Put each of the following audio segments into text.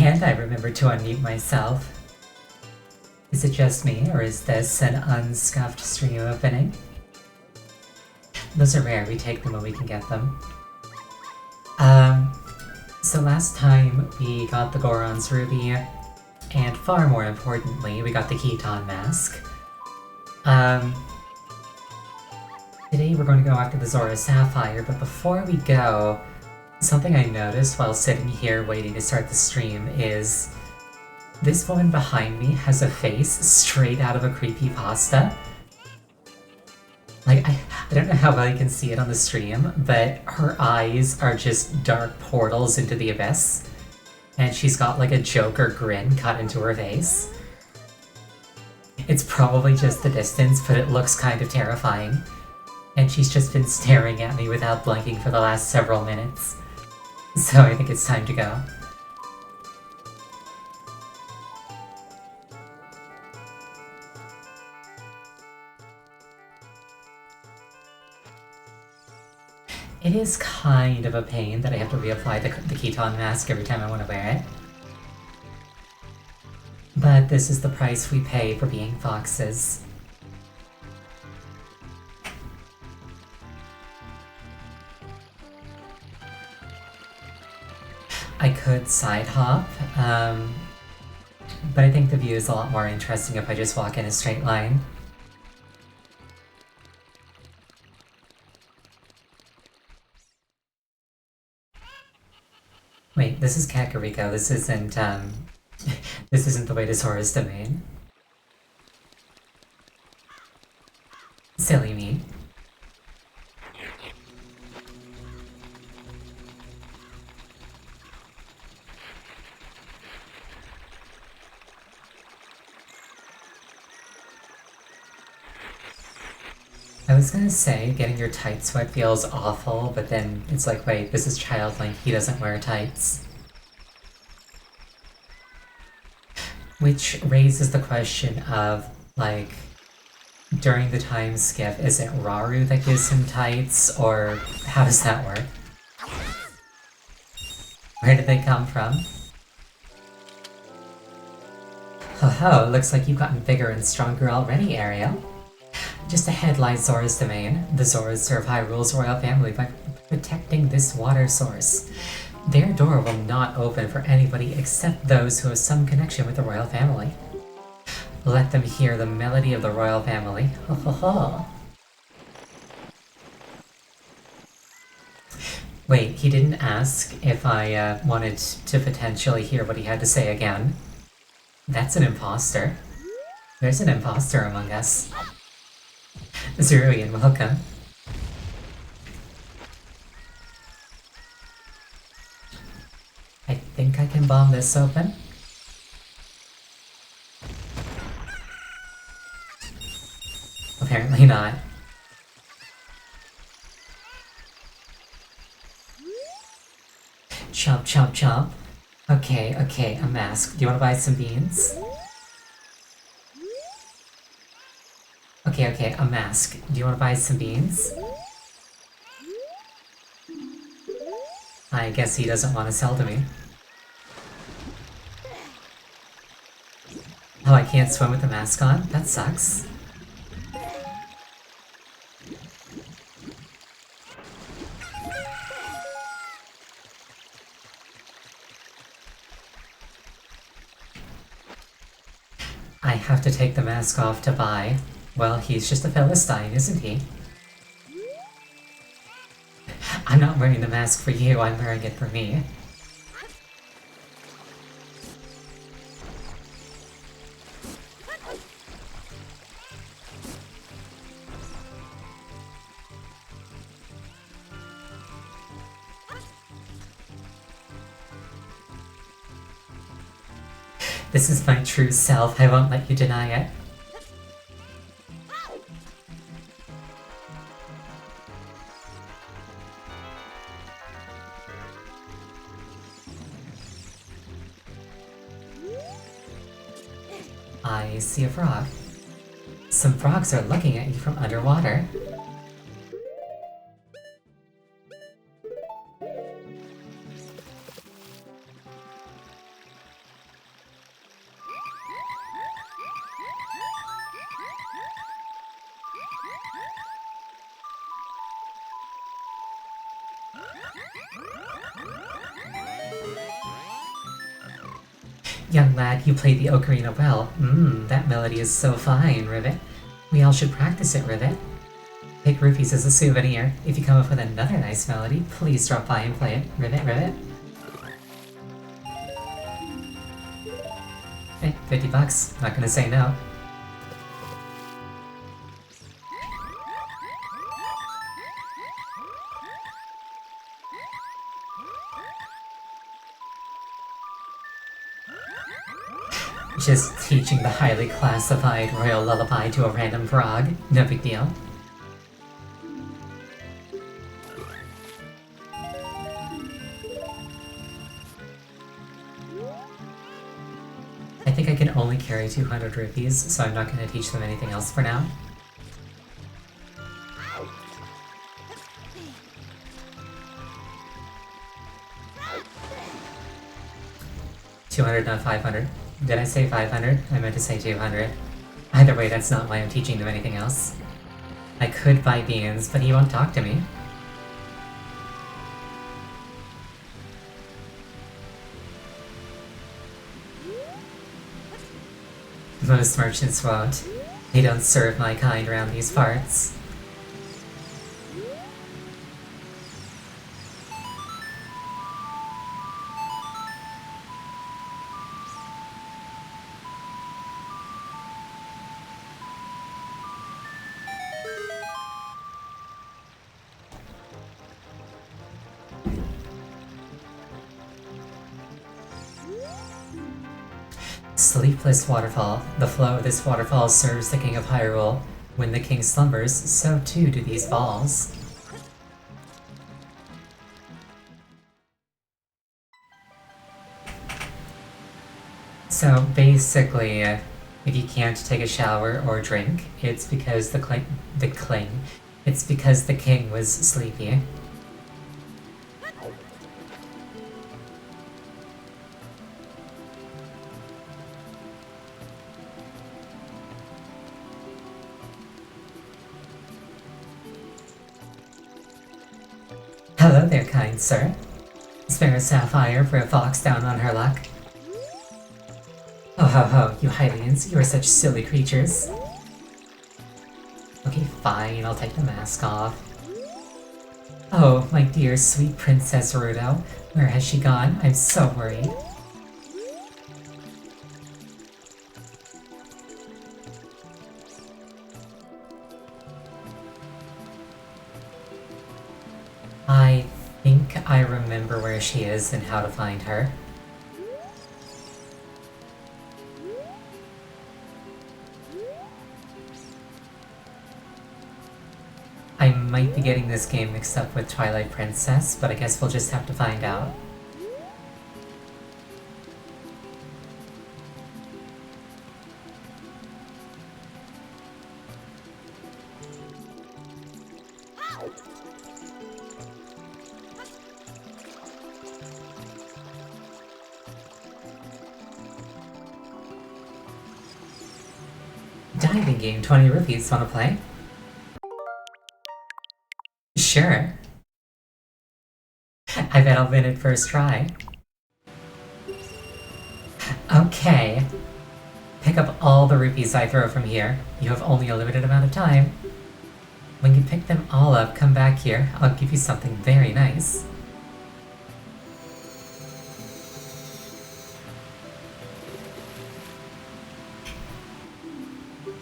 And I remembered to unmute myself. Is it just me, or is this an unscuffed stream opening? Those are rare, we take them when we can get them. So last time we got the Goron's Ruby, and far more importantly, we got the Keton Mask. Today we're going to go after the Zora Sapphire, but before we go, something I noticed while sitting here waiting to start the stream is this woman behind me has a face straight out of a creepypasta. Like, I don't know how well you can see it on the stream, but her eyes are just dark portals into the abyss. And she's got like a Joker grin cut into her face. It's probably just the distance, but it looks kind of terrifying. And she's just been staring at me without blinking for the last several minutes. So I think it's time to go. It is kind of a pain that I have to reapply the Keton Mask every time I want to wear it. But this is the price we pay for being foxes. I could side hop, but I think the view is a lot more interesting if I just walk in a straight line. Wait, this is Kakariko. This isn't the way to Zora's domain. Silly me. I was gonna say, getting your tights wet feels awful, but then it's like, wait, this is Childlink, he doesn't wear tights. Which raises the question of, like, during the time skip, is it Rauru that gives him tights, or how does that work? Where did they come from? Ho-ho, looks like you've gotten bigger and stronger already, Ariel. Just ahead lies Zora's domain. The Zoras serve Hyrule's royal family by protecting this water source. Their door will not open for anybody except those who have some connection with the royal family. Let them hear the melody of the royal family. Ho ho ho! Wait, he didn't ask if I wanted to potentially hear what he had to say again. That's an imposter. There's an imposter among us. Zeruian, welcome. I think I can bomb this open. Apparently not. Chomp, chomp, chomp. Okay, okay, a mask. Do you want to buy some beans? Okay, okay, a mask. Do you want to buy some beans? I guess he doesn't want to sell to me. Oh, I can't swim with the mask on? That sucks. I have to take the mask off to buy. Well, he's just a Philistine, isn't he? I'm not wearing the mask for you, I'm wearing it for me. This is my true self, I won't let you deny it. I see a frog. Some frogs are looking at you from underwater. Young lad, you played the ocarina well. That melody is so fine, Rivet. We all should practice it, Rivet. Take rupees as a souvenir. If you come up with another nice melody, please drop by and play it. Rivet, Rivet. Hey, $50. Not gonna say no. Just teaching the highly classified royal lullaby to a random frog. No big deal. I think I can only carry 200 rupees, so I'm not going to teach them anything else for now. $200, not 500. Did I say 500? I meant to say 200. Either way, that's not why I'm teaching them anything else. I could buy beans, but he won't talk to me. Most merchants won't. They don't serve my kind around these parts. Sleepless Waterfall. The flow of this waterfall serves the King of Hyrule. When the king slumbers, so too do these balls. So basically, if you can't take a shower or drink, it's because it's because the king was sleepy. Hello there, kind sir. Spare a sapphire for a fox down on her luck. Oh ho ho, you Hylians, you are such silly creatures. Okay, fine, I'll take the mask off. Oh, my dear sweet Princess Rudo. Where has she gone? I'm so worried. I think I remember where she is and how to find her. I might be getting this game mixed up with Twilight Princess, but I guess we'll just have to find out. Diving game, 20 rupees, wanna play? Sure. I bet I'll win it first try. Okay. Pick up all the rupees I throw from here. You have only a limited amount of time. When you pick them all up, come back here. I'll give you something very nice.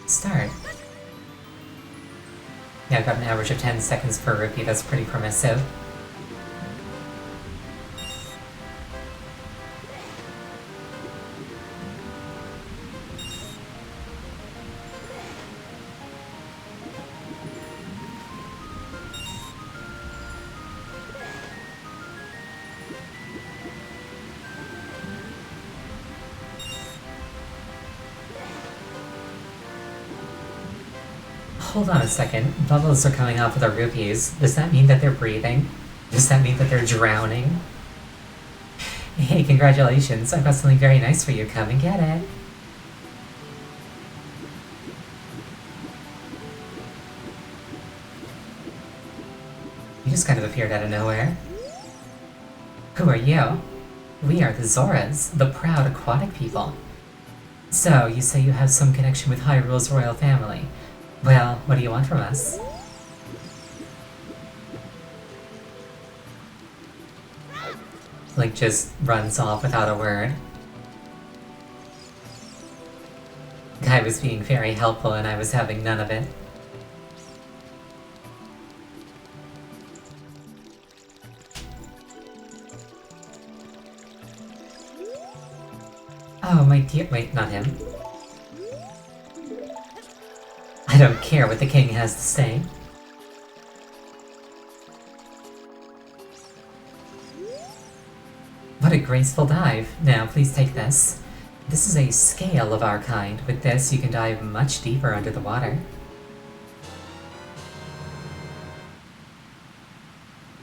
Start. Yeah, I've got an average of 10 seconds per rupee, that's pretty permissive. Hold on a second. Bubbles are coming off of the rupees. Does that mean that they're breathing? Does that mean that they're drowning? Hey, congratulations. I've got something very nice for you. Come and get it. You just kind of appeared out of nowhere. Who are you? We are the Zoras, the proud aquatic people. So, you say you have some connection with Hyrule's royal family. Well, what do you want from us? Link just runs off without a word. I was being very helpful and I was having none of it. Oh, my dear— wait, not him. I don't care what the king has to say. What a graceful dive. Now, please take this. This is a scale of our kind. With this, you can dive much deeper under the water.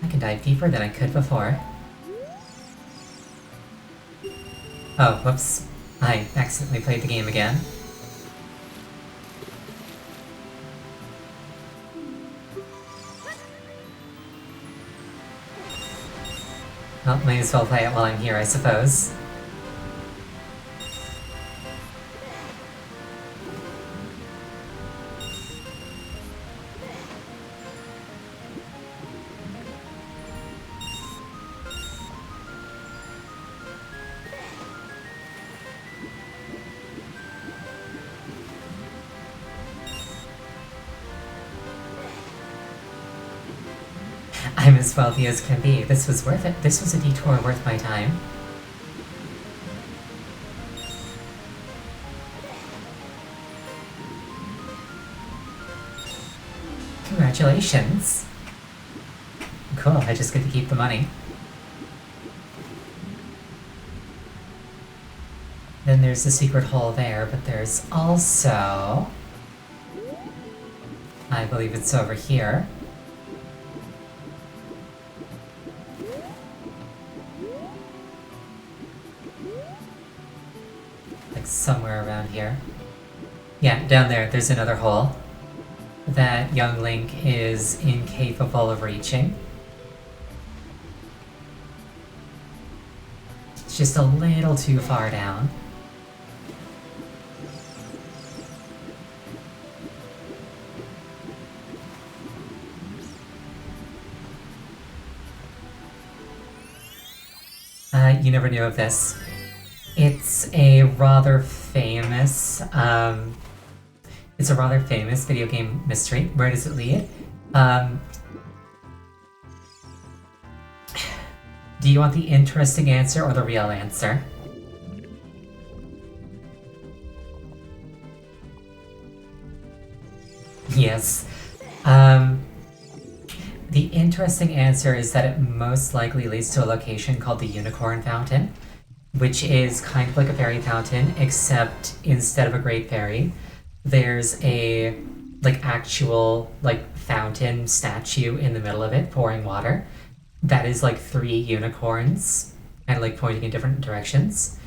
I can dive deeper than I could before. Oh, whoops. I accidentally played the game again. Well, might as well play it while I'm here, I suppose. I'm as wealthy as can be. This was worth it. This was a detour worth my time. Congratulations! Cool, I just get to keep the money. Then there's the secret hole there, but there's also— I believe it's over here. Like somewhere around here. Yeah, down there, there's another hole that young Link is incapable of reaching. It's just a little too far down. You never knew of this. It's a rather famous, video game mystery. Where does it lead? Do you want the interesting answer or the real answer? Yes. The interesting answer is that it most likely leads to a location called the Unicorn Fountain, which is kind of like a fairy fountain, except instead of a great fairy, there's a, actual, fountain statue in the middle of it, pouring water. That is, 3 unicorns, and, pointing in different directions.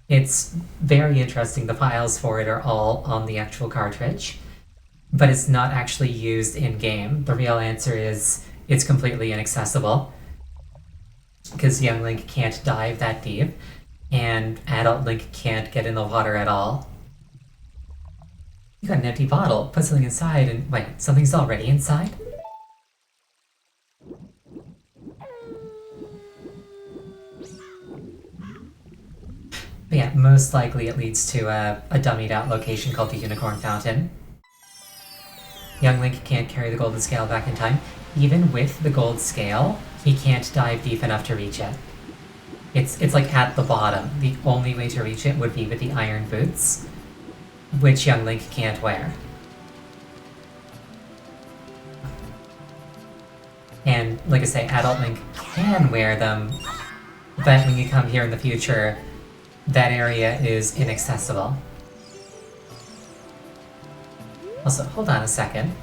It's very interesting. The files for it are all on the actual cartridge, but it's not actually used in-game. The real answer is it's completely inaccessible, because young Link can't dive that deep, and adult Link can't get in the water at all. You got an empty bottle. Put something inside and— wait, something's already inside? But yeah, most likely it leads to a dummied out location called the Unicorn Fountain. Young Link can't carry the golden scale back in time. Even with the gold scale, he can't dive deep enough to reach it. It's at the bottom. The only way to reach it would be with the iron boots, which young Link can't wear. And, like I say, adult Link can wear them, but when you come here in the future, that area is inaccessible. Also, hold on a second.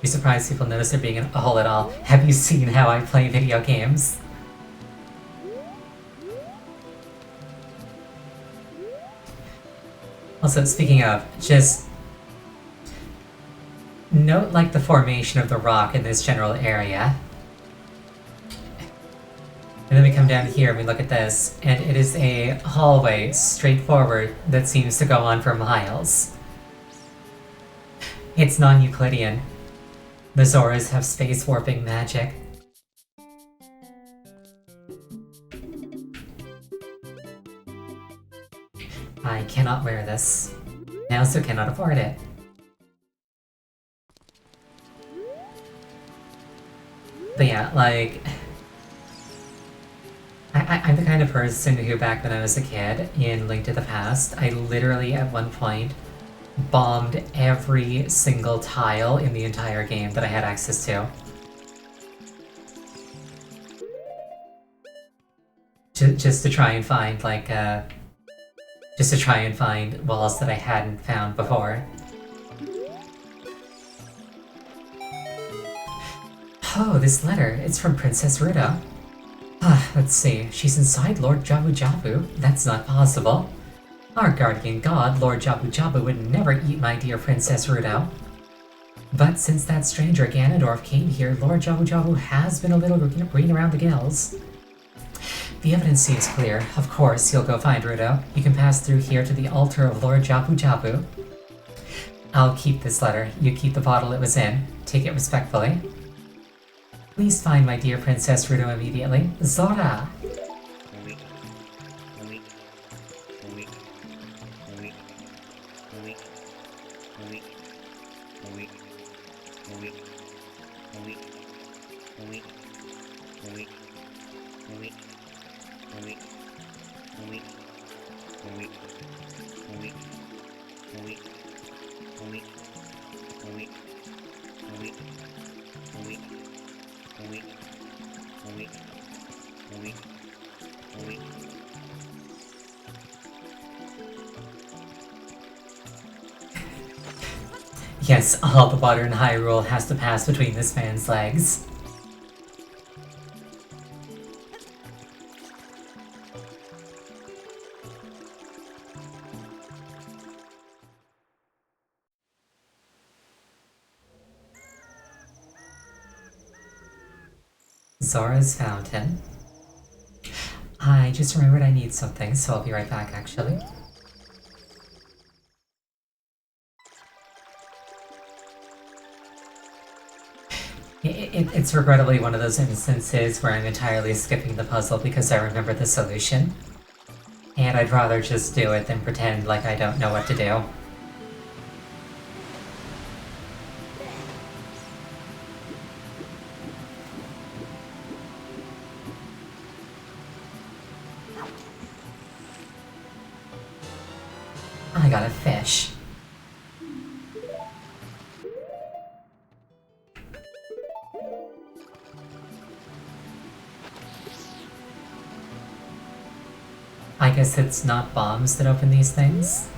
Be surprised people notice there being a hole at all. Have you seen how I play video games? Also, speaking of, just note the formation of the rock in this general area. And then we come down here and we look at this, and it is a hallway straight forward that seems to go on for miles. It's non-Euclidean. The Zoras have space warping magic. I cannot wear this. I also cannot afford it. But yeah, like... I'm the kind of person who, back when I was a kid, in Link to the Past, I literally, at one point, bombed every single tile in the entire game that I had access to. Just to try and find, like, just to try and find walls that I hadn't found before. Oh, this letter. It's from Princess Ruto. Let's see. She's inside Lord Jabu Jabu. That's not possible. Our guardian god, Lord Jabu Jabu, would never eat my dear Princess Ruto. But since that stranger Ganondorf came here, Lord Jabu Jabu has been a little green around the gills. The evidence seems clear. Of course, you'll go find Ruto. You can pass through here to the altar of Lord Jabu Jabu. I'll keep this letter. You keep the bottle it was in. Take it respectfully. Please find my dear Princess Ruto immediately. Zora! Yes, all the water in Hyrule has to pass between this man's legs. Zora's Fountain. I just remembered I need something, so I'll be right back, actually. It's regrettably one of those instances where I'm entirely skipping the puzzle because I remember the solution. And I'd rather just do it than pretend like I don't know what to do. I got a fish. I guess it's not bombs that open these things.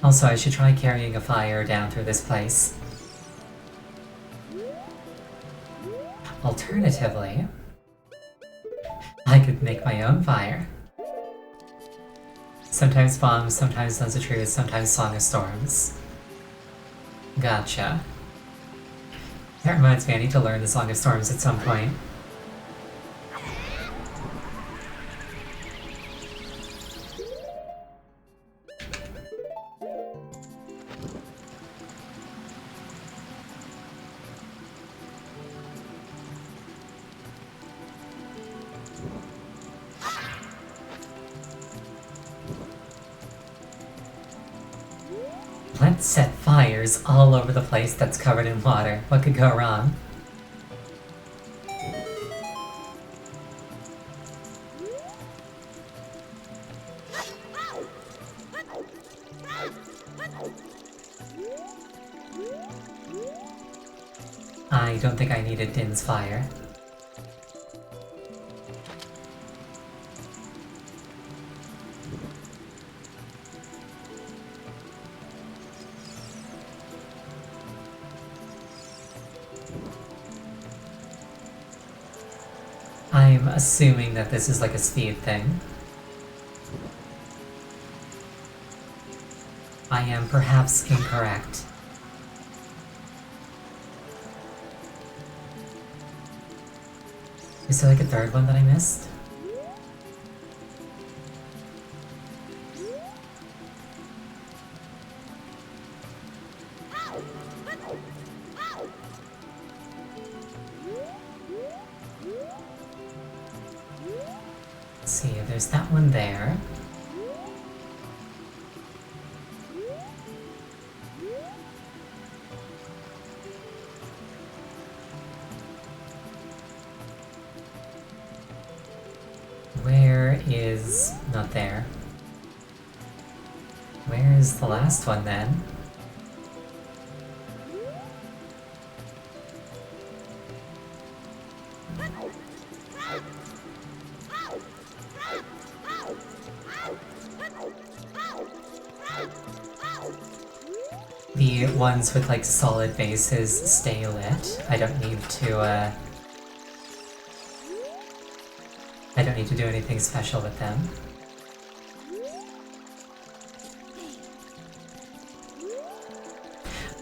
Also, I should try carrying a fire down through this place. Alternatively, I could make my own fire. Sometimes bombs, sometimes Sons of Truth, sometimes Song of Storms. Gotcha. That reminds me, I need to learn the Song of Storms at some point. Let's set fires all over the place that's covered in water. What could go wrong? I don't think I needed Din's fire. I'm assuming that this is like a speed thing. I am perhaps incorrect. Is there like a third one that I missed? Let's see, there's that one there. Where is... not there. Where is the last one then? The ones with like solid bases stay lit. I don't need to do anything special with them.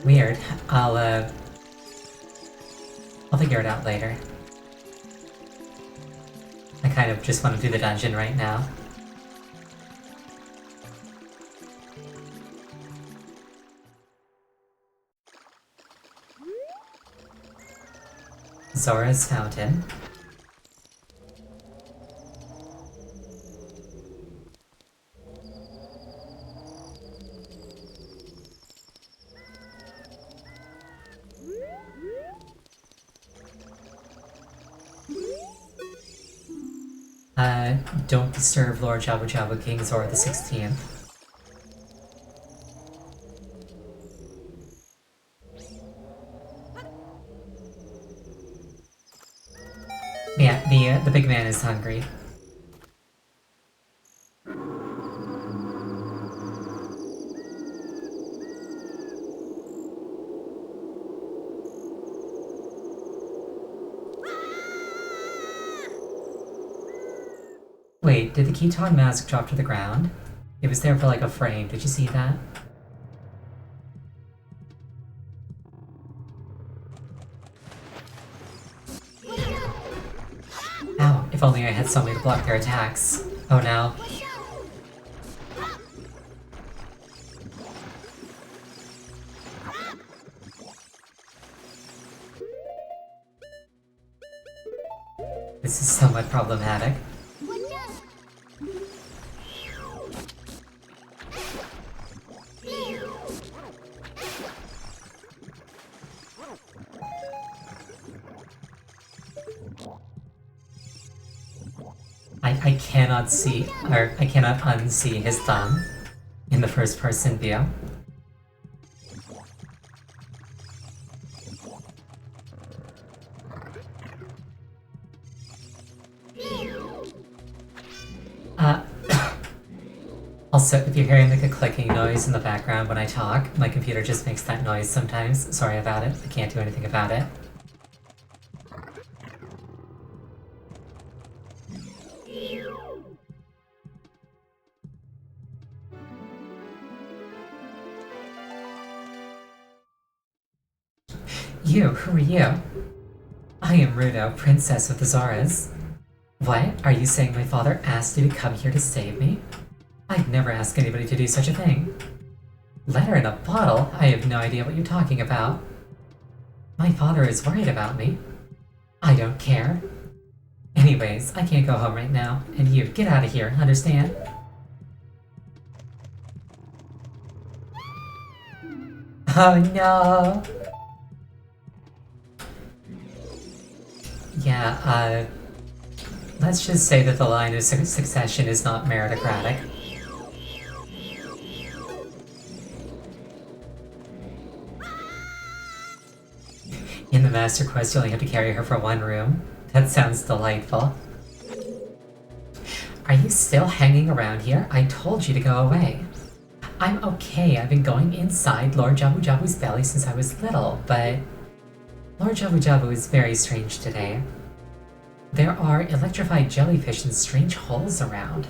Weird. I'll figure it out later. I kind of just want to do the dungeon right now. Zora's Fountain. Don't disturb Lord Jabu Jabu King Zora the 16th. Yeah, the big man is hungry. Wait, did the Keton mask drop to the ground? It was there for like a frame, did you see that? Ow, if only I had some way to block their attacks. Oh no. This is somewhat problematic. I cannot see, or I cannot unsee his thumb in the first person view. Also, if you're hearing like a clicking noise in the background when I talk, my computer just makes that noise sometimes. Sorry about it, I can't do anything about it. You, who are you? I am Runo, Princess of the Zoras. What? Are you saying my father asked you to come here to save me? I'd never ask anybody to do such a thing. Letter in a bottle? I have no idea what you're talking about. My father is worried about me. I don't care. Anyways, I can't go home right now, and you, get out of here, understand? Oh no! Yeah, let's just say that the line of succession is not meritocratic. In the Master Quest, you only have to carry her for one room. That sounds delightful. Are you still hanging around here? I told you to go away. I'm okay, I've been going inside Lord Jabu Jabu's belly since I was little, but... Lord Jabu Jabu is very strange today. There are electrified jellyfish and strange holes around.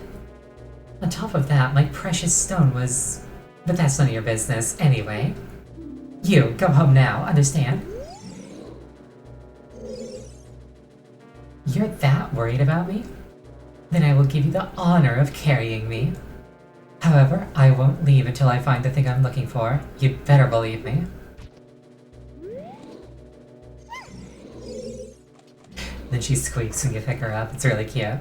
On top of that, my precious stone was... But that's none of your business, anyway. You, go home now, understand? you're that worried about me, then I will give you the honor of carrying me. However, I won't leave until I find the thing I'm looking for. You'd better believe me. Then she squeaks when you pick her up. It's really cute.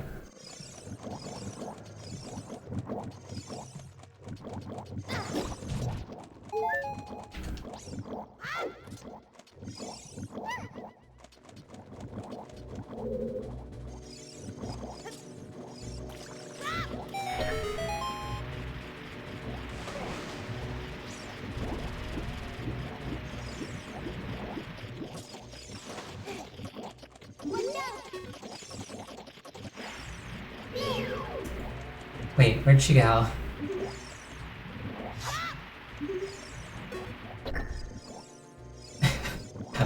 Wait, where'd she go?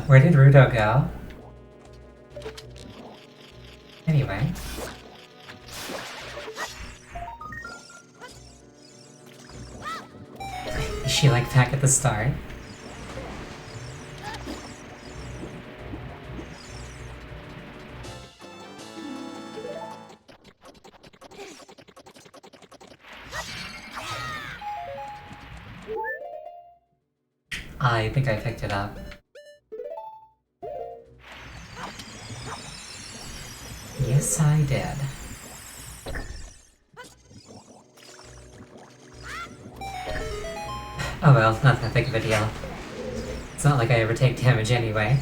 Where did Rudo go? Anyway. Is she like back at the start? I think I picked it up. Yes, I did. Oh well, not that big of a deal. It's not like I ever take damage anyway.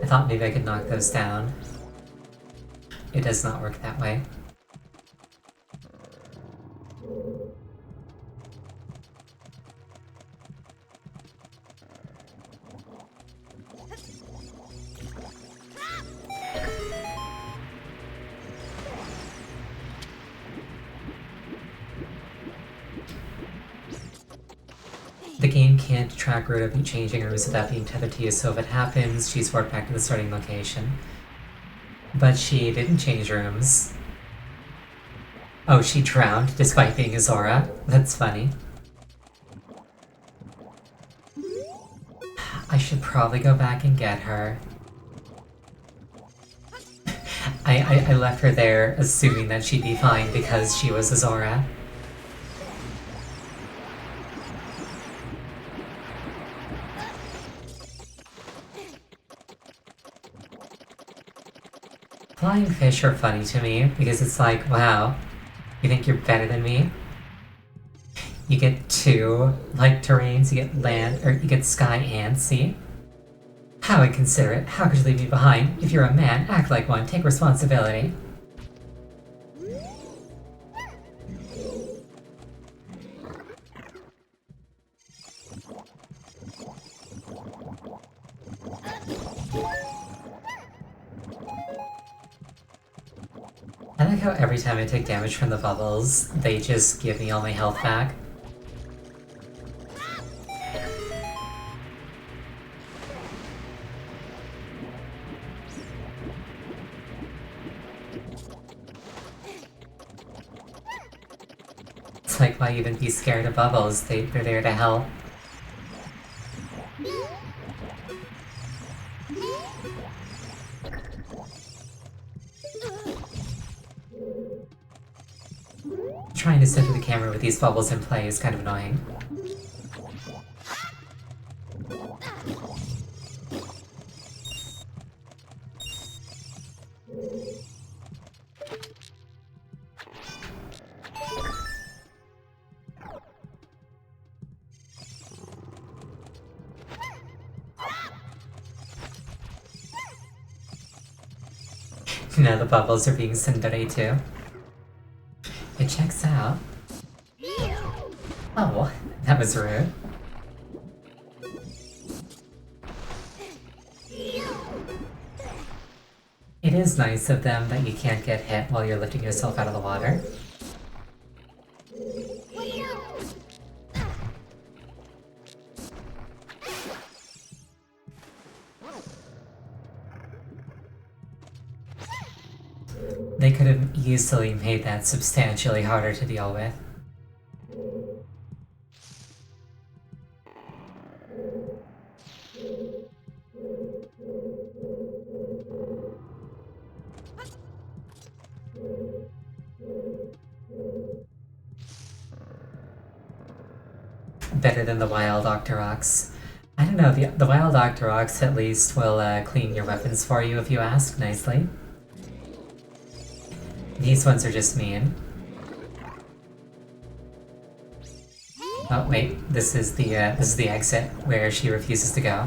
I thought maybe I could knock those down. It does not work that way. The game can't track Ruto changing rooms without being tethered to you, so if it happens, she's warped back to the starting location. But she didn't change rooms. Oh, she drowned despite being a Zora? That's funny. I should probably go back and get her. I left her there assuming that she'd be fine because she was a Zora. Flying fish are funny to me because it's like, wow, you think you're better than me? You get two, like, terrains, you get land, or you get sky and sea. How inconsiderate, how could you leave me behind? If you're a man, act like one, take responsibility. I like how every time I take damage from the bubbles, they just give me all my health back. It's like, why even be scared of bubbles? They're there to help. Trying to center the camera with these bubbles in play is kind of annoying. Now the bubbles are being tsundere too. It checks out. Oh, that was rude. It is nice of them that you can't get hit while you're lifting yourself out of the water. They could have easily made that substantially harder to deal with. Better than the Wild Octoroks. I don't know, the Wild Octoroks at least will clean your weapons for you if you ask nicely. These ones are just mean. Oh wait, this is the exit where she refuses to go.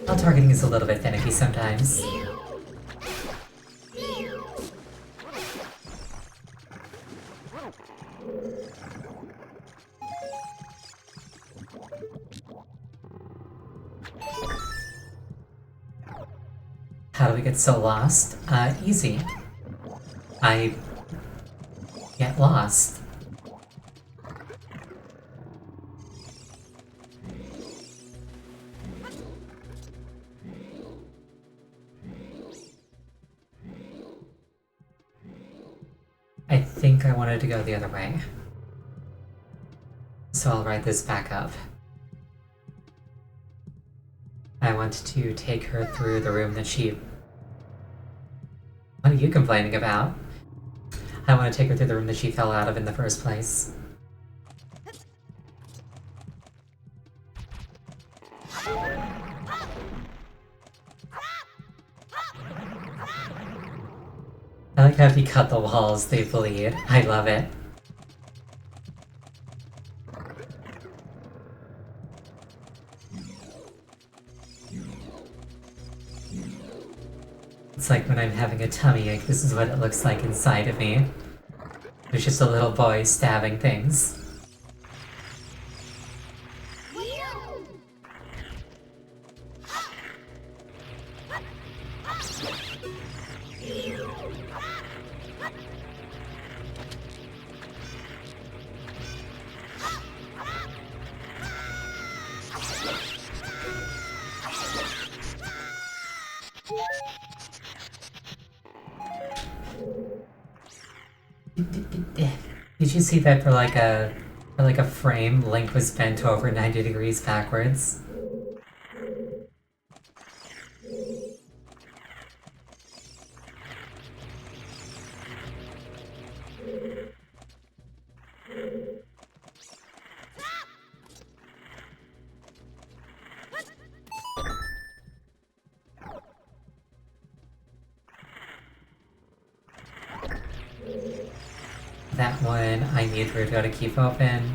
Well, targeting is a little bit finicky sometimes. How do we get so lost? Easy. I get lost. I think I wanted to go the other way. So I'll ride this back up. I want to take her through the room that she... What are you complaining about? I want to take her through the room that she fell out of in the first place. I like how if you cut the walls, they bleed. I love it. It's like when I'm having a tummy ache, this is what it looks like inside of me. There's just a little boy stabbing things. Did you see that for like a frame, Link was bent over 90 degrees backwards? That one I need Ruto to keep open.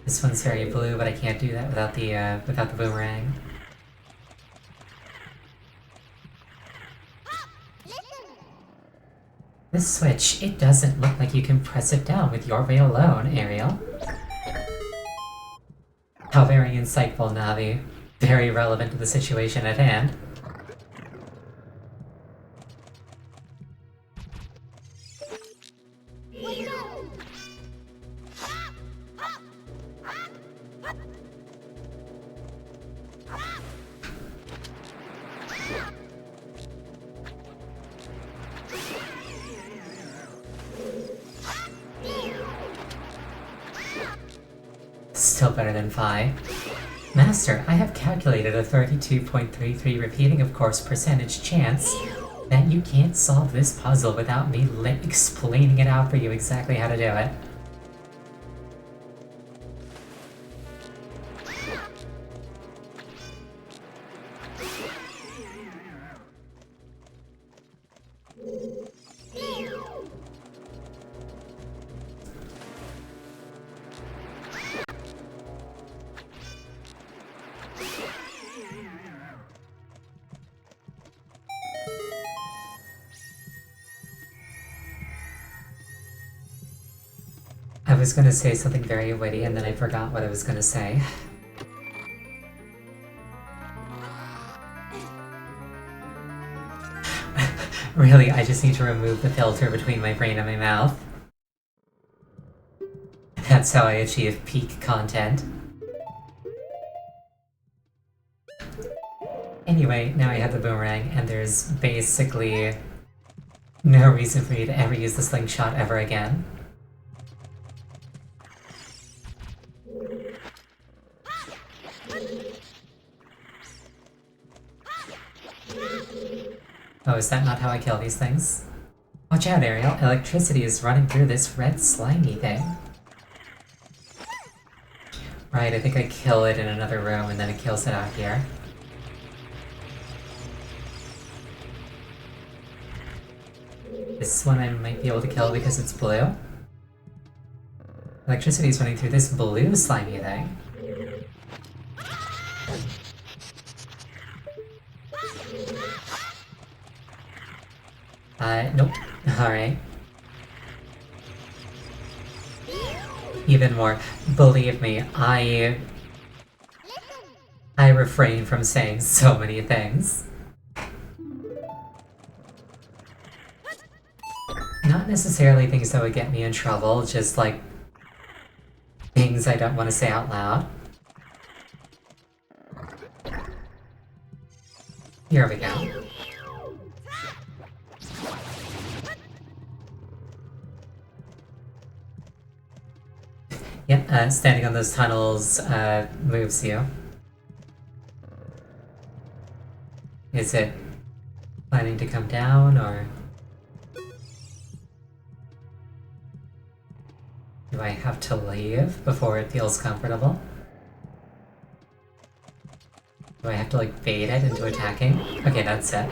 This one's very blue, but I can't do that without the boomerang. This switch, it doesn't look like you can press it down with your way alone, Ariel. How very insightful, Navi. Very relevant to the situation at hand. Still better than Phi. Master, I have calculated a 32.33 repeating of course percentage chance that you can't solve this puzzle without me explaining it out for you exactly how to do it. I was gonna say something very witty and then I forgot what I was gonna say. Really, I just need to remove the filter between my brain and my mouth. That's how I achieve peak content. Anyway, now I have the boomerang, and there's basically no reason for me to ever use the slingshot ever again. Oh, is that not how I kill these things? Watch out, Ariel. Electricity is running through this red slimy thing. Right, I think I kill it in another room and then it kills it out here. This one I might be able to kill because it's blue. Electricity is running through this blue slimy thing. Nope. Alright. Even more. Believe me, I refrain from saying so many things. Not necessarily things that would get me in trouble, just like things I don't want to say out loud. Here we go. Yep, standing on those tunnels moves you. Is it planning to come down, or do I have to leave before it feels comfortable? Do I have to, like, bait it into attacking? Okay, that's it.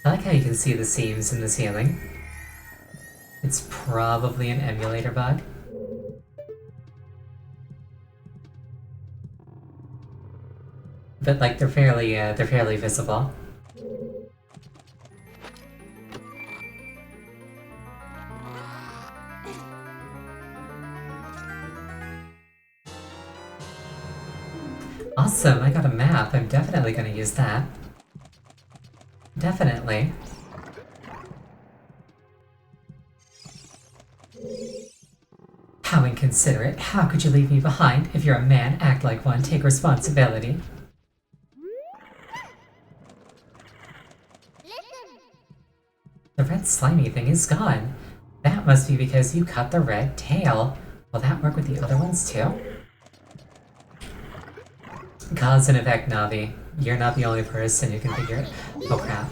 I like how you can see the seams in the ceiling. It's probably an emulator bug. But like they're fairly visible. Awesome, I got a map. I'm definitely gonna use that. Definitely. How inconsiderate. How could you leave me behind? If you're a man, act like one. Take responsibility. The red slimy thing is gone. That must be because you cut the red tail. Will that work with the other ones too? Cause and effect, Navi. You're not the only person who can figure it. Oh crap.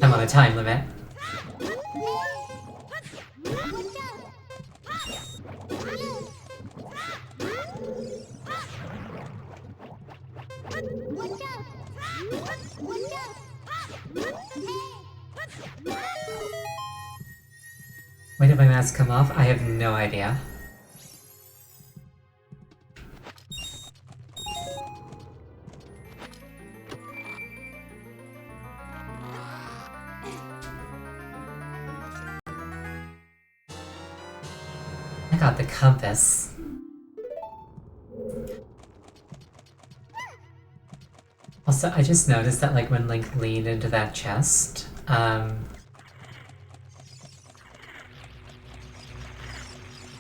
I'm on a time limit. When did my mask come off? I have no idea. I got the compass. Also, I just noticed that like when Link leaned into that chest,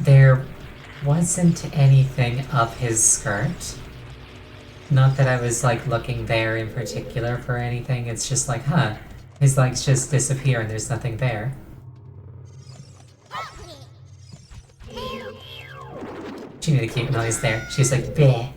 there wasn't anything up his skirt. Not that I was like looking there in particular for anything, it's just like, huh, his legs just disappear and there's nothing there. She made a cute noise there. She's like, bleh.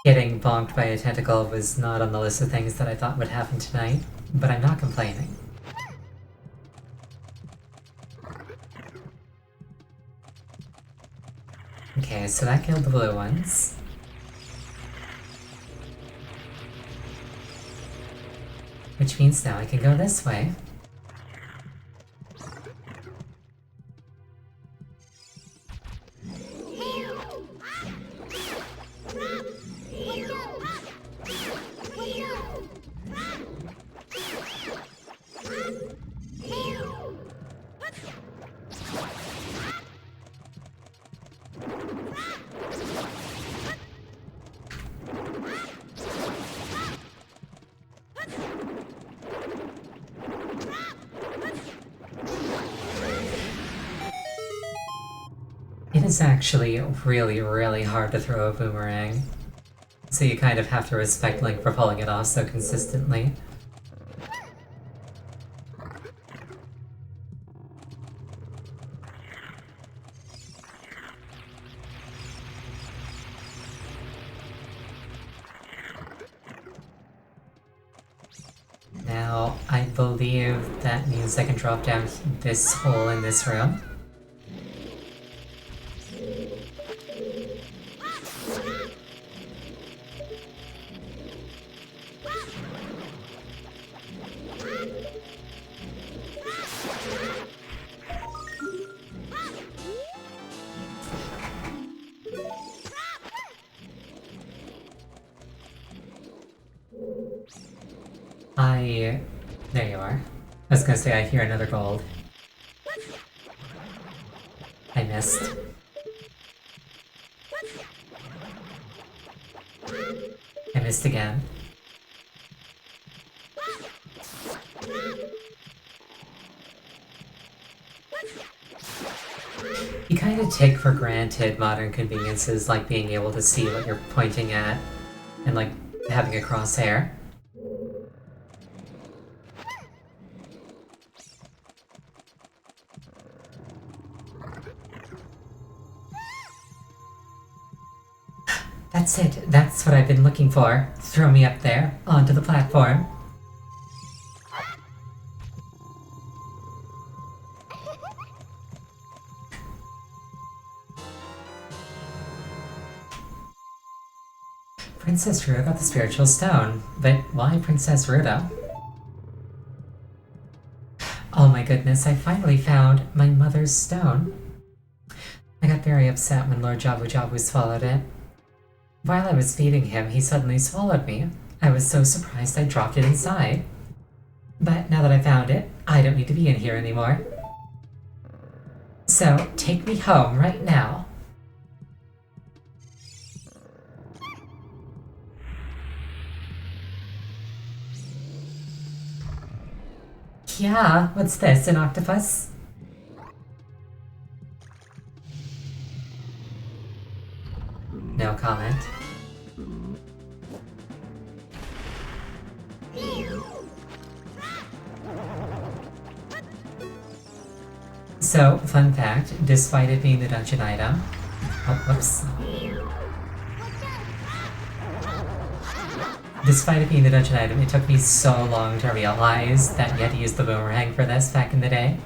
Getting bonked by a tentacle was not on the list of things that I thought would happen tonight, but I'm not complaining. Okay, so that killed the blue ones. Which means now I can go this way. It is actually really, really hard to throw a boomerang. So you kind of have to respect Link for pulling it off so consistently. Now, I believe that means I can drop down this hole in this room. There you are. I was gonna say I hear another gold. I missed. I missed again. You kind of take for granted modern conveniences like being able to see what you're pointing at and like having a crosshair. That's it. That's what I've been looking for. Throw me up there, onto the platform. Princess Ruda got the spiritual stone, but why Princess Ruda? Oh my goodness, I finally found my mother's stone. I got very upset when Lord Jabu Jabu swallowed it. While I was feeding him, he suddenly swallowed me. I was so surprised I dropped it inside. But now that I found it, I don't need to be in here anymore. So, take me home right now. Yeah, what's this, an octopus? No comment. So, fun fact, despite it being the dungeon item... Oh, whoops. Despite it being the dungeon item, it took me so long to realize that you had to use the boomerang for this back in the day.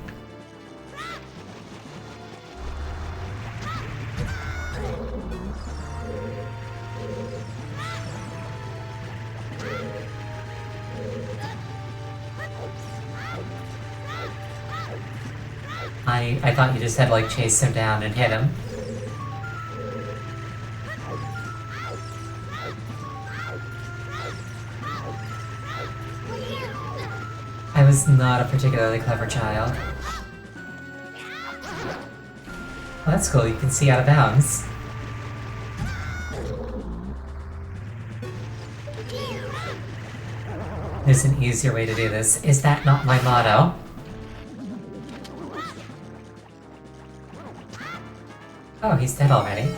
I thought you just had to like chase him down and hit him. I was not a particularly clever child. Well, that's cool, you can see out of bounds. There's an easier way to do this. Is that not my motto? Oh, he's dead already.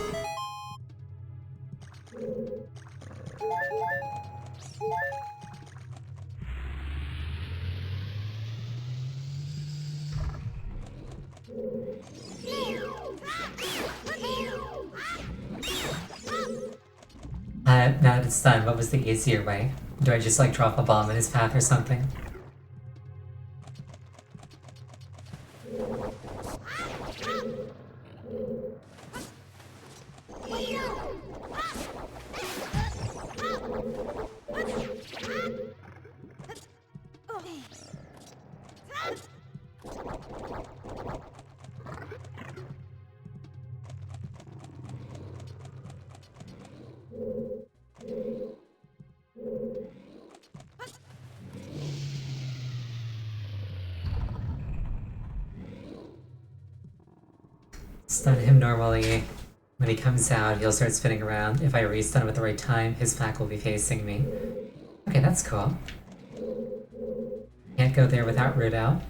Now that it's done, what was the easier way? Do I just like drop a bomb in his path or something? Stun him normally. When he comes out, he'll start spinning around. If I restun him at the right time, his pack will be facing me. Okay, that's cool. Can't go there without root out.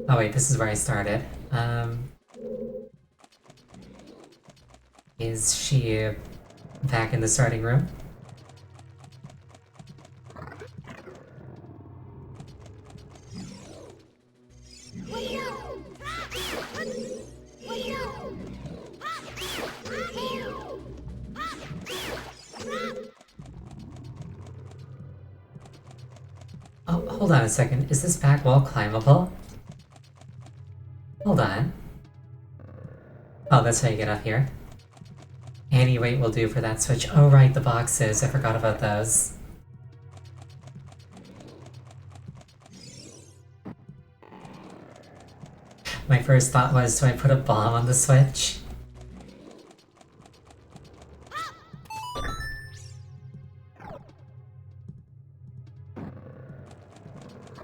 Oh wait, this is where I started. Is she back in the starting room? Oh, hold on a second. Is this back wall climbable? Hold on. Oh, that's how you get up here. Any weight will do for that switch. Oh right, the boxes. I forgot about those. My first thought was, do I put a bomb on the switch?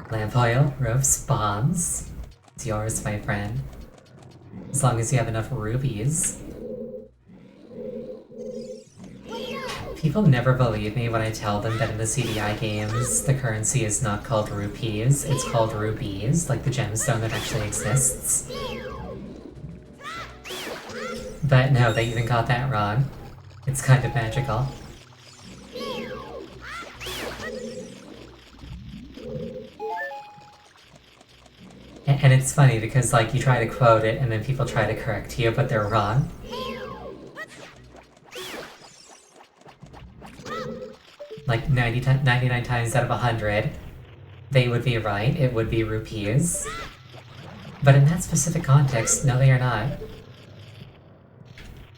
Lamp oil, roofs, bombs. It's yours, my friend. As long as you have enough rubies. People never believe me when I tell them that in the CDI games, the currency is not called rupees, it's called rubies, like the gemstone that actually exists. But no, they even got that wrong. It's kind of magical. And it's funny because, like, you try to quote it and then people try to correct you, but they're wrong. Like 99 times out of 100, they would be right, it would be rupees. But in that specific context, no they are not.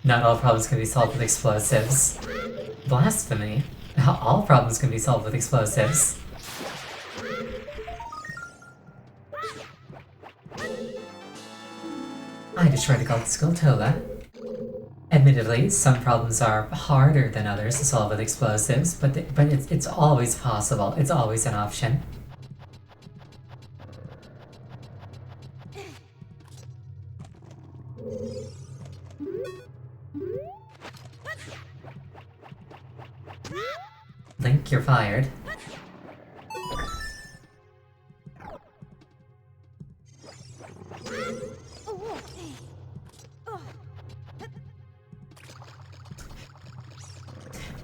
Not all problems can be solved with explosives. Blasphemy. All problems can be solved with explosives. I destroyed a gold Skulltula. Admittedly, some problems are harder than others to solve with explosives, but it's always possible. It's always an option. Link, you're fired.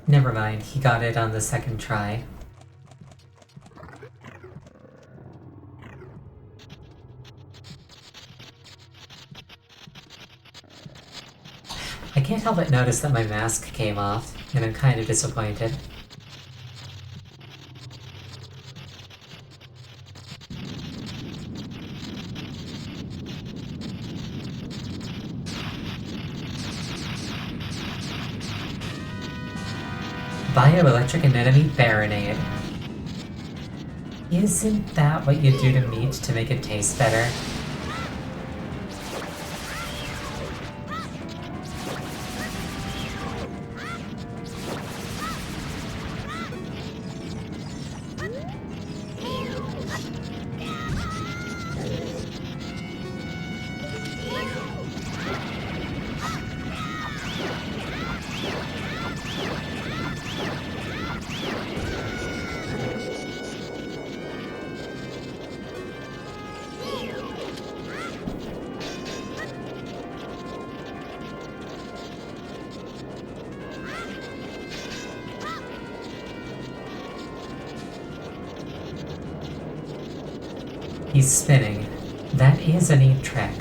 Never mind, he got it on the second try. I can't help but notice that my mask came off, and I'm kind of disappointed. Bioelectric anemone Baronade. Isn't that what you do to meat to make it taste better? He's spinning. That is a neat trick.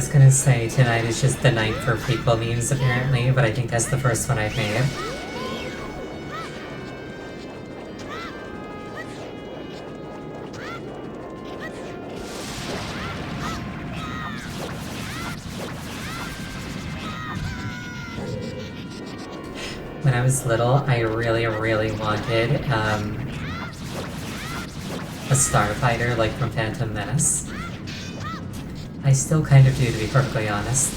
was gonna say tonight is just the night for prequel memes apparently, but I think that's the first one I've made. When I was little, I really, really wanted a starfighter like from Phantom Menace. I still kind of do, to be perfectly honest.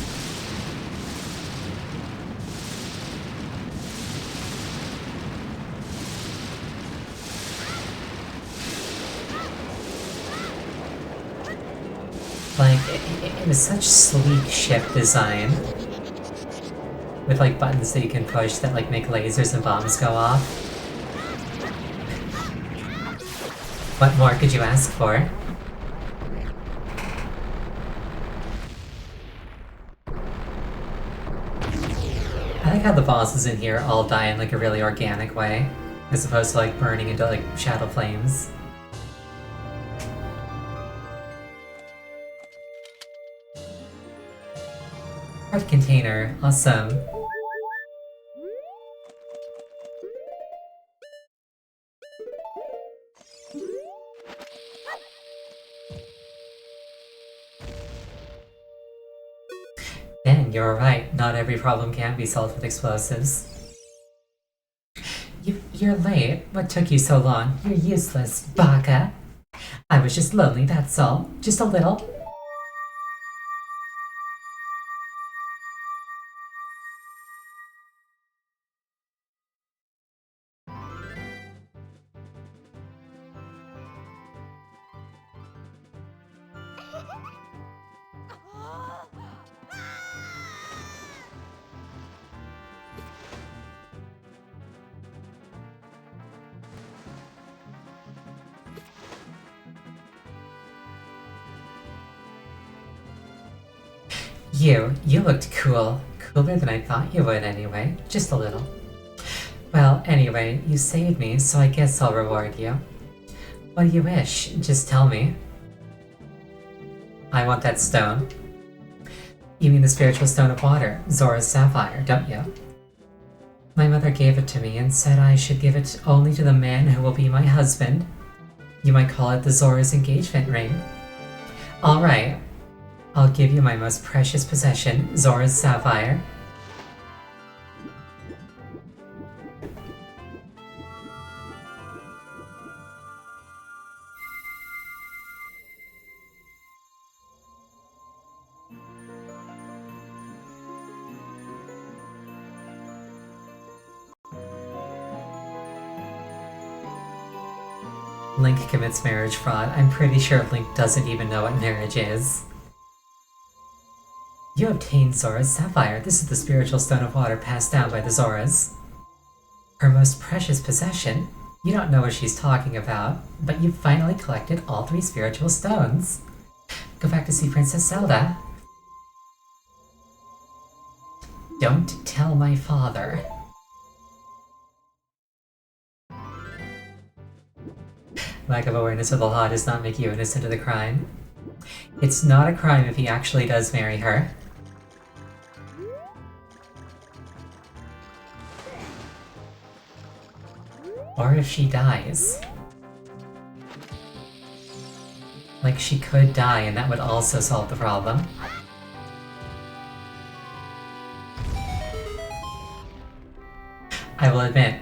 Like, it was such sleek ship design. With like buttons that you can push that like make lasers and bombs go off. What more could you ask for? I like how the bosses in here all die in like a really organic way, as opposed to like burning into like shadow flames. Art container, awesome. Ben, you're right. Not every problem can be solved with explosives. You're late. What took you so long? You're useless, baka. I was just lonely, that's all. Just a little. You looked cool. Cooler than I thought you would anyway. Just a little. Well, anyway, you saved me, so I guess I'll reward you. What do you wish? Just tell me. I want that stone. You mean the spiritual stone of water, Zora's sapphire, don't you? My mother gave it to me and said I should give it only to the man who will be my husband. You might call it the Zora's engagement ring. Alright. I'll give you my most precious possession, Zora's sapphire. Link commits marriage fraud. I'm pretty sure Link doesn't even know what marriage is. You obtained Zora's sapphire. This is the spiritual stone of water passed down by the Zoras. Her most precious possession? You don't know what she's talking about, but you've finally collected all 3 spiritual stones. Go back to see Princess Zelda. Don't tell my father. Lack of awareness of the law does not make you innocent of the crime. It's not a crime if he actually does marry her. Or if she dies. Like, she could die and that would also solve the problem. I will admit,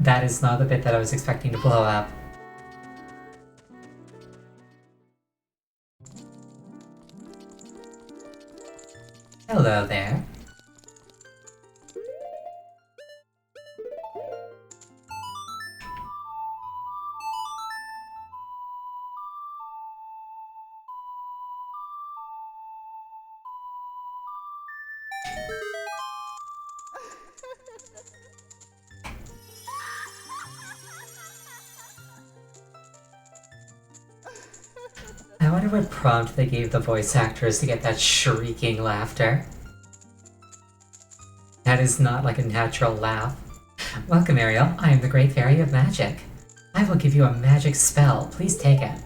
that is not the bit that I was expecting to blow up. Hello there. I wonder what prompt they gave the voice actors to get that shrieking laughter. That is not like a natural laugh. Welcome, Ariel. I am the Great Fairy of Magic. I will give you a magic spell. Please take it.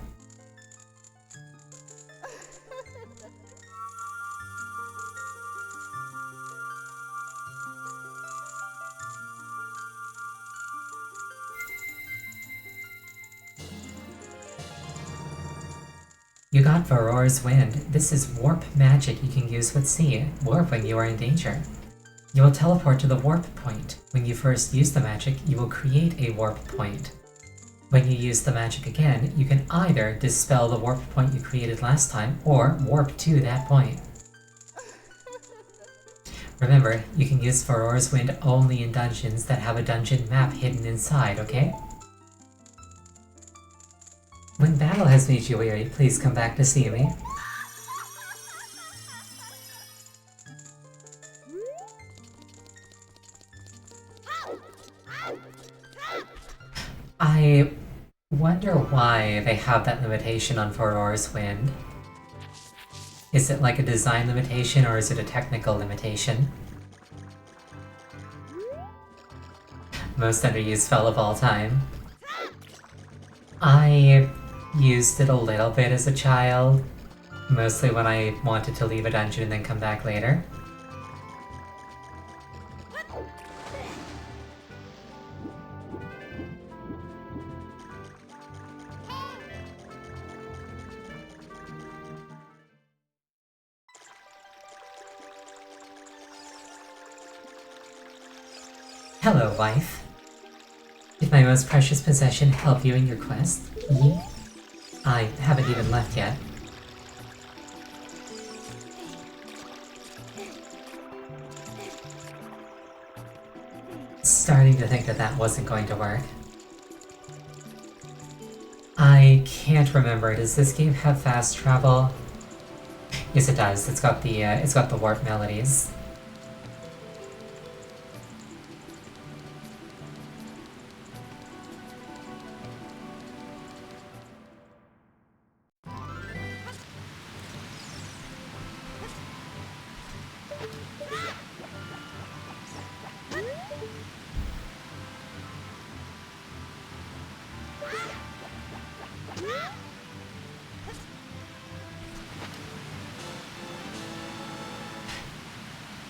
You got Varor's Wind. This is warp magic you can use with sea. Warp when you are in danger. You will teleport to the warp point. When you first use the magic, you will create a warp point. When you use the magic again, you can either dispel the warp point you created last time, or warp to that point. Remember, you can use Varor's Wind only in dungeons that have a dungeon map hidden inside, okay? When battle has made you weary, please come back to see me. I wonder why they have that limitation on Varor's Wind. Is it like a design limitation or is it a technical limitation? Most underused spell of all time. I used it a little bit as a child, mostly when I wanted to leave a dungeon and then come back later. Hello, wife. Did my most precious possession help you in your quest? I haven't even left yet. Starting to think that that wasn't going to work. I can't remember. Does this game have fast travel? Yes, it does. It's got the warp melodies.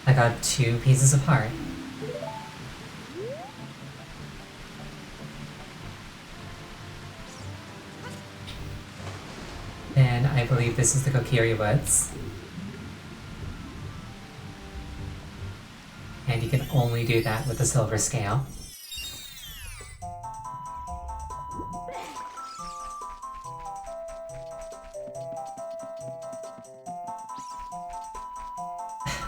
I got 2 pieces of heart. And I believe this is the Kokiri Woods. And you can only do that with the silver scale.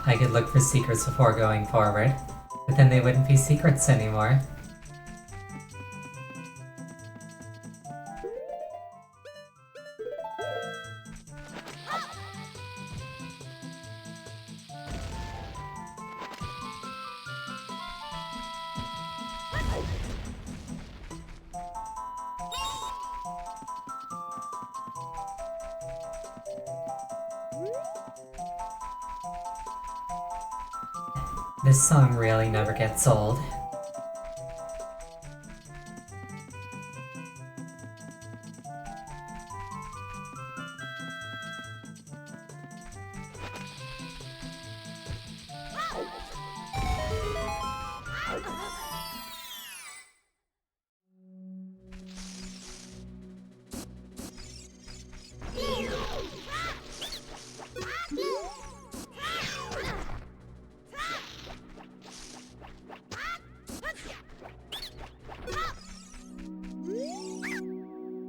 I could look for secrets before going forward, but then they wouldn't be secrets anymore. This song really never gets old.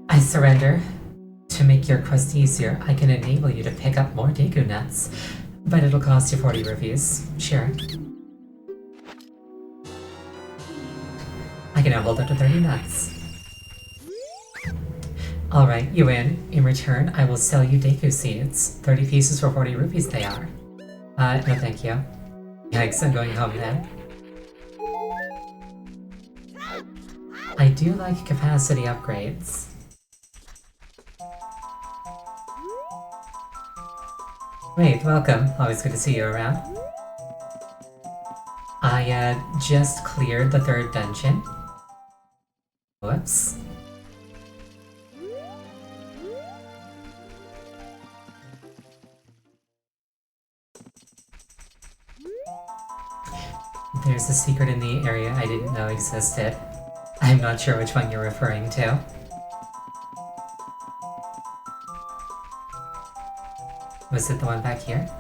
I surrender. To make your quest easier, I can enable you to pick up more Deku nuts, but it'll cost you 40 rupees. Sure. I can now hold up to 30 nuts. Alright, you win. In return, I will sell you Deku seeds. 30 pieces for 40 rupees they are. No thank you. Yikes, I'm going home then. I do like capacity upgrades. Wait, welcome. Always good to see you around. I just cleared the 3rd dungeon. Whoops. There's a secret in the area I didn't know existed. I'm not sure which one you're referring to. Was it the one back here?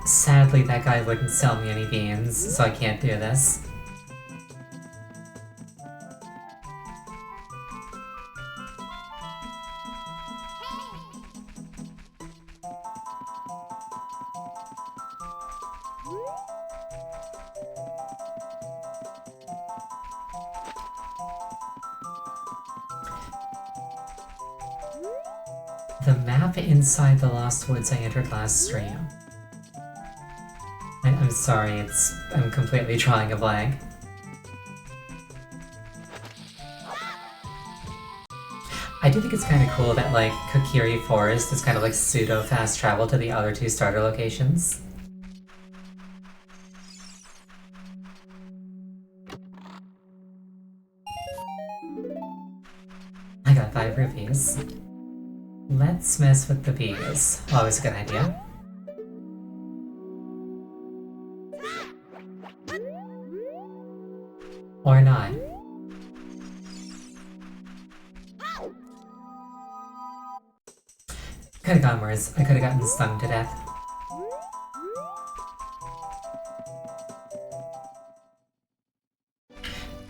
Sadly, that guy wouldn't sell me any beans, so I can't do this. The map inside the Lost Woods I entered last stream. I'm sorry, I'm completely drawing a blank. I do think it's kind of cool that, like, Kokiri Forest is kind of like pseudo-fast travel to the other two starter locations. I got 5 rupees. Let's mess with the bees. Always a good idea. Or not. Could've gone worse. I could've gotten stung to death.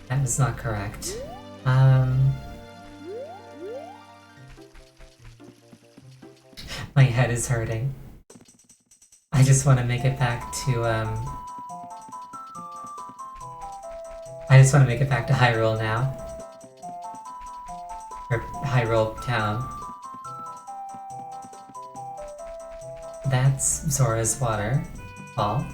That was not correct. My head is hurting. I just want to make it back to, I just want to make it back to Hyrule now. Or Hyrule Town. That's Zora's waterfall.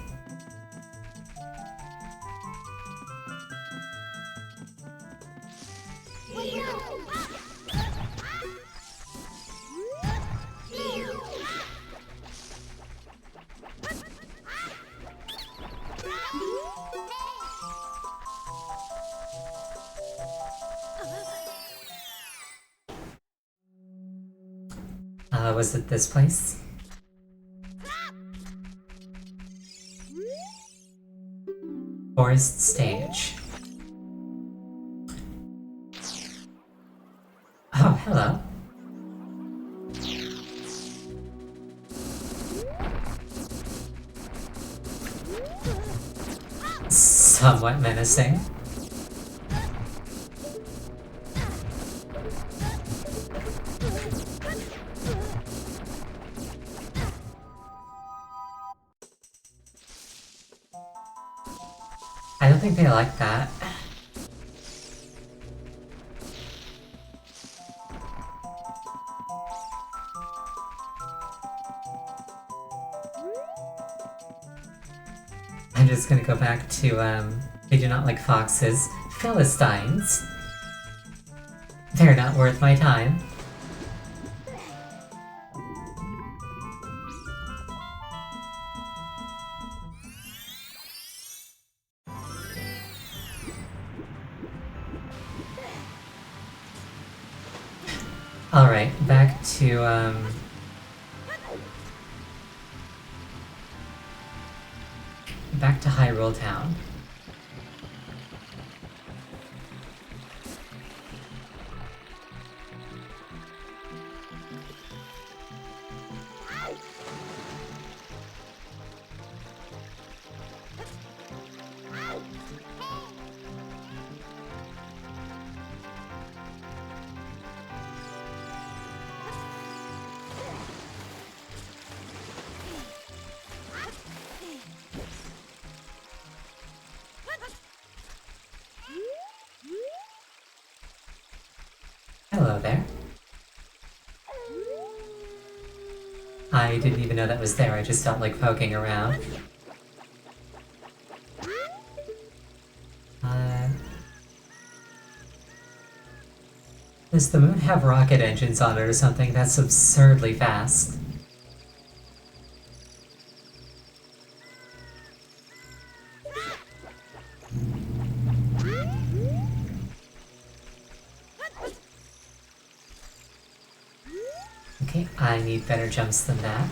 Was it this place? Forest stage. Oh, hello. Somewhat menacing. I don't think they like that. I'm just gonna go back to, they do not like foxes. Philistines. They're not worth my time. Alright, back to, back to Hyrule Town. Hello there. I didn't even know that was there, I just felt like poking around. Does the moon have rocket engines on it or something? That's absurdly fast. Okay, I need better jumps than that.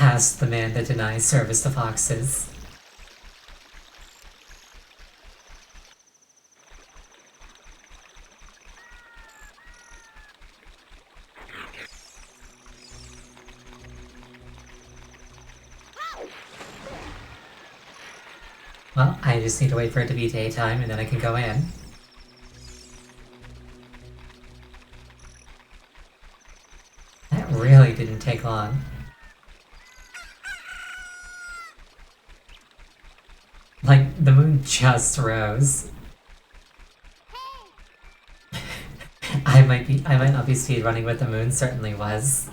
past the man that denies service to foxes. Well, I just need to wait for it to be daytime and then I can go in. That really didn't take long. Like, the moon just rose. I might not be speedrunning, but the moon certainly was.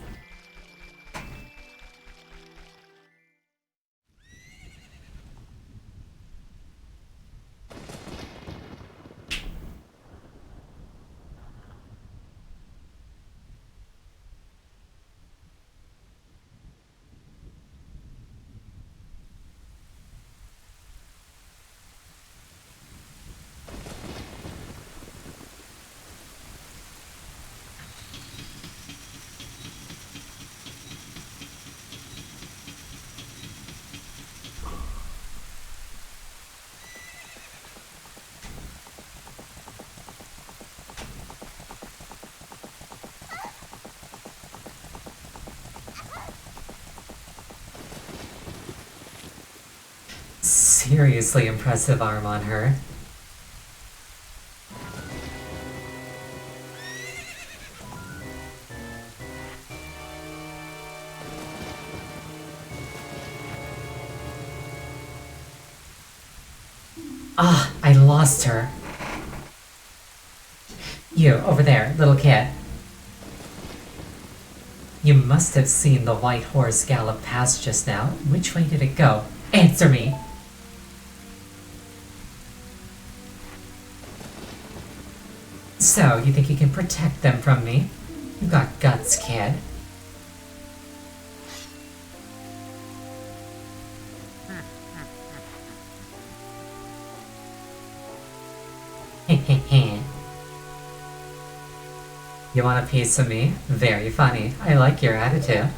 Seriously impressive arm on her. Ah, I lost her. You, over there, little kid. You must have seen the white horse gallop past just now. Which way did it go? Answer me! So, you think you can protect them from me? You got guts, kid. Hehehe. You want a piece of me? Very funny. I like your attitude.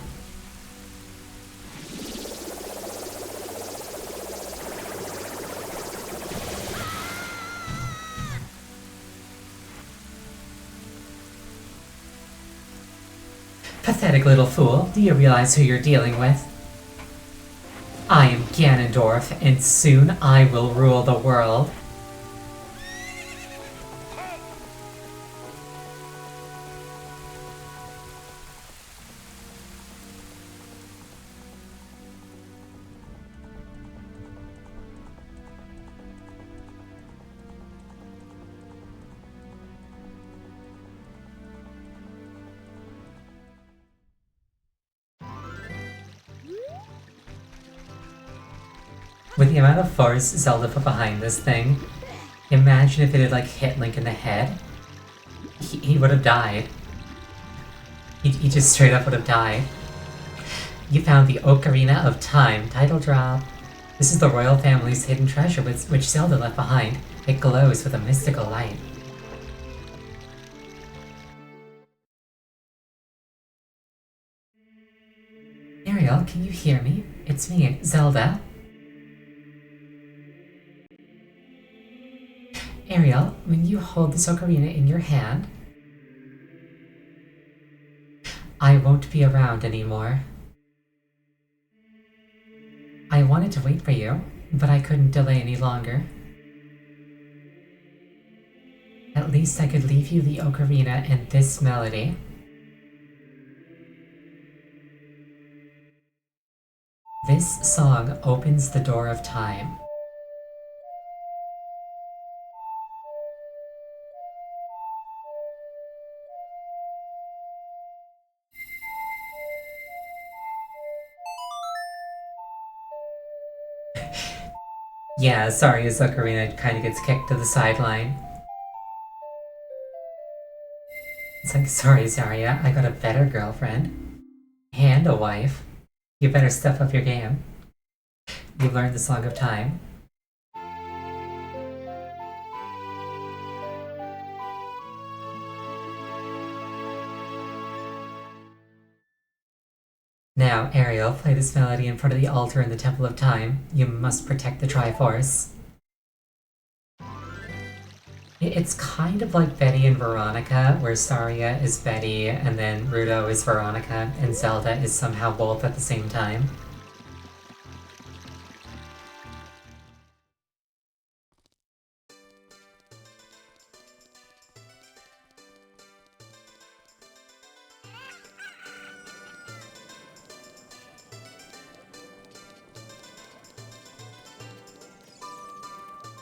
Pathetic little fool. Do you realize who you're dealing with? I am Ganondorf, and soon I will rule the world. With the amount of force Zelda put behind this thing, imagine if it had like hit Link in the head. He would have died. He just straight up would have died. You found the Ocarina of Time. Title drop. This is the royal family's hidden treasure which Zelda left behind. It glows with a mystical light. Ariel, can you hear me? It's me, Zelda. Ariel, when you hold this ocarina in your hand, I won't be around anymore. I wanted to wait for you, but I couldn't delay any longer. At least I could leave you the ocarina and this melody. This song opens the door of time. Yeah, sorry, his ocarina kind of gets kicked to the sideline. It's like, sorry, Zarya, I got a better girlfriend. And a wife. You better step up your game. You've learned the Song of Time. Now, Ariel, play this melody in front of the altar in the Temple of Time. You must protect the Triforce. It's kind of like Betty and Veronica, where Saria is Betty, and then Ruto is Veronica, and Zelda is somehow both at the same time.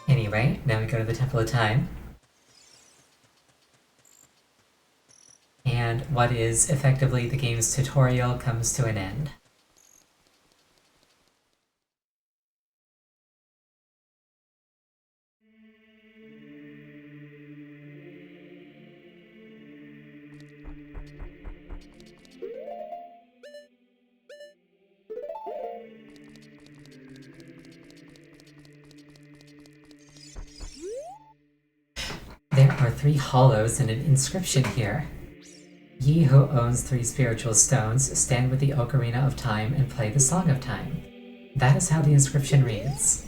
Anyway, now we go to the Temple of Time. And what is effectively the game's tutorial comes to an end. There are 3 hollows and an inscription here. Ye who owns 3 spiritual stones, stand with the Ocarina of Time and play the Song of Time. That is how the inscription reads.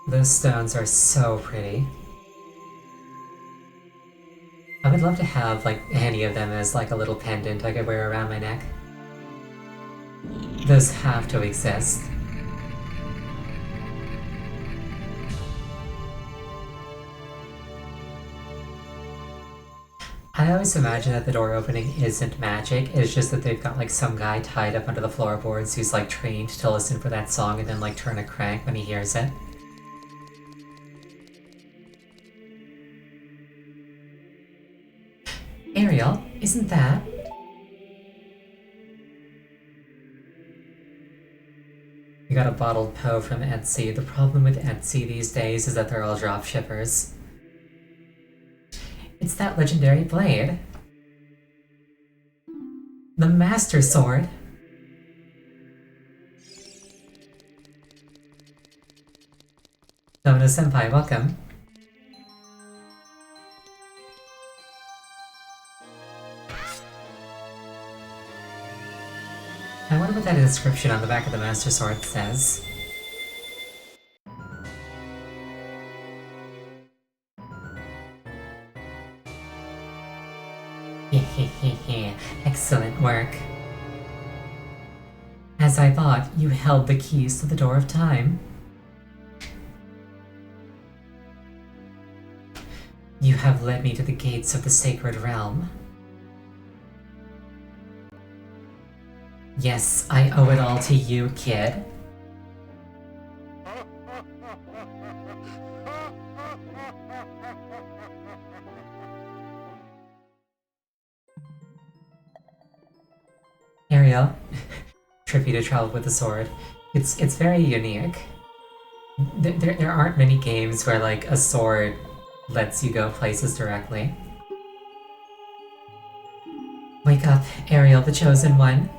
Those stones are so pretty. I would love to have, like, any of them as, like, a little pendant I could wear around my neck. Those have to exist. I always imagine that the door opening isn't magic, it's just that they've got, like, some guy tied up under the floorboards who's, like, trained to listen for that song and then, like, turn a crank when he hears it. Ariel, isn't that? We got a bottled Poe from Etsy. The problem with Etsy these days is that they're all drop shippers. It's that legendary blade. The Master Sword. Domino-senpai, welcome. I wonder what that inscription on the back of the Master Sword says. Excellent work. As I thought, you held the keys to the Door of Time. You have led me to the gates of the Sacred Realm. Yes, I owe it all to you, kid. Ariel, trippy to travel with a sword. It's very unique. There aren't many games where, like, a sword lets you go places directly. Wake up, Ariel, the Chosen One.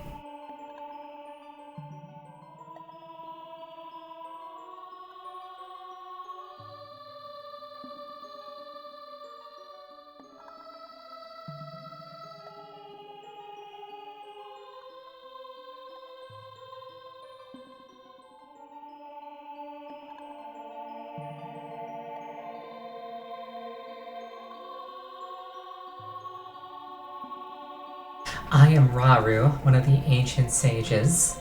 I am Raru, one of the ancient sages.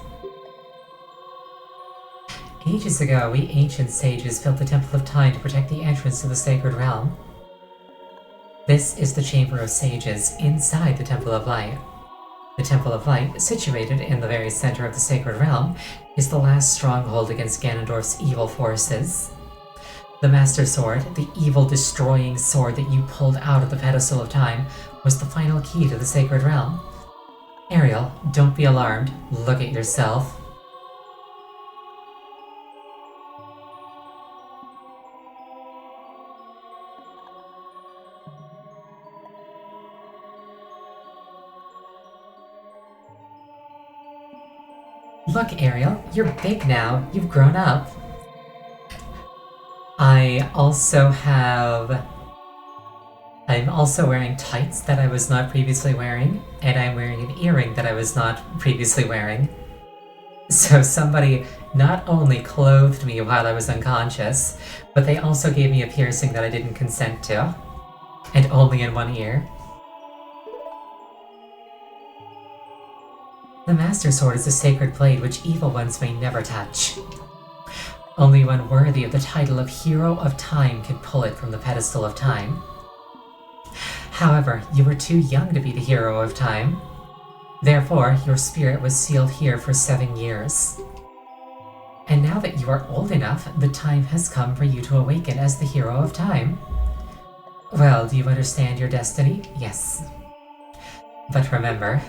Ages ago, we ancient sages built the Temple of Time to protect the entrance to the Sacred Realm. This is the Chamber of Sages inside the Temple of Light. The Temple of Light, situated in the very center of the Sacred Realm, is the last stronghold against Ganondorf's evil forces. The Master Sword, the evil destroying sword that you pulled out of the pedestal of time, was the final key to the Sacred Realm. Ariel, don't be alarmed. Look at yourself. Look, Ariel, you're big now. You've grown up. I'm also wearing tights that I was not previously wearing, and I'm wearing an earring that I was not previously wearing. So somebody not only clothed me while I was unconscious, but they also gave me a piercing that I didn't consent to, and only in one ear. The Master Sword is a sacred blade which evil ones may never touch. Only one worthy of the title of Hero of Time can pull it from the pedestal of time. However, you were too young to be the Hero of Time. Therefore, your spirit was sealed here for 7 years. And now that you are old enough, the time has come for you to awaken as the Hero of Time. Well, do you understand your destiny? Yes. But remember,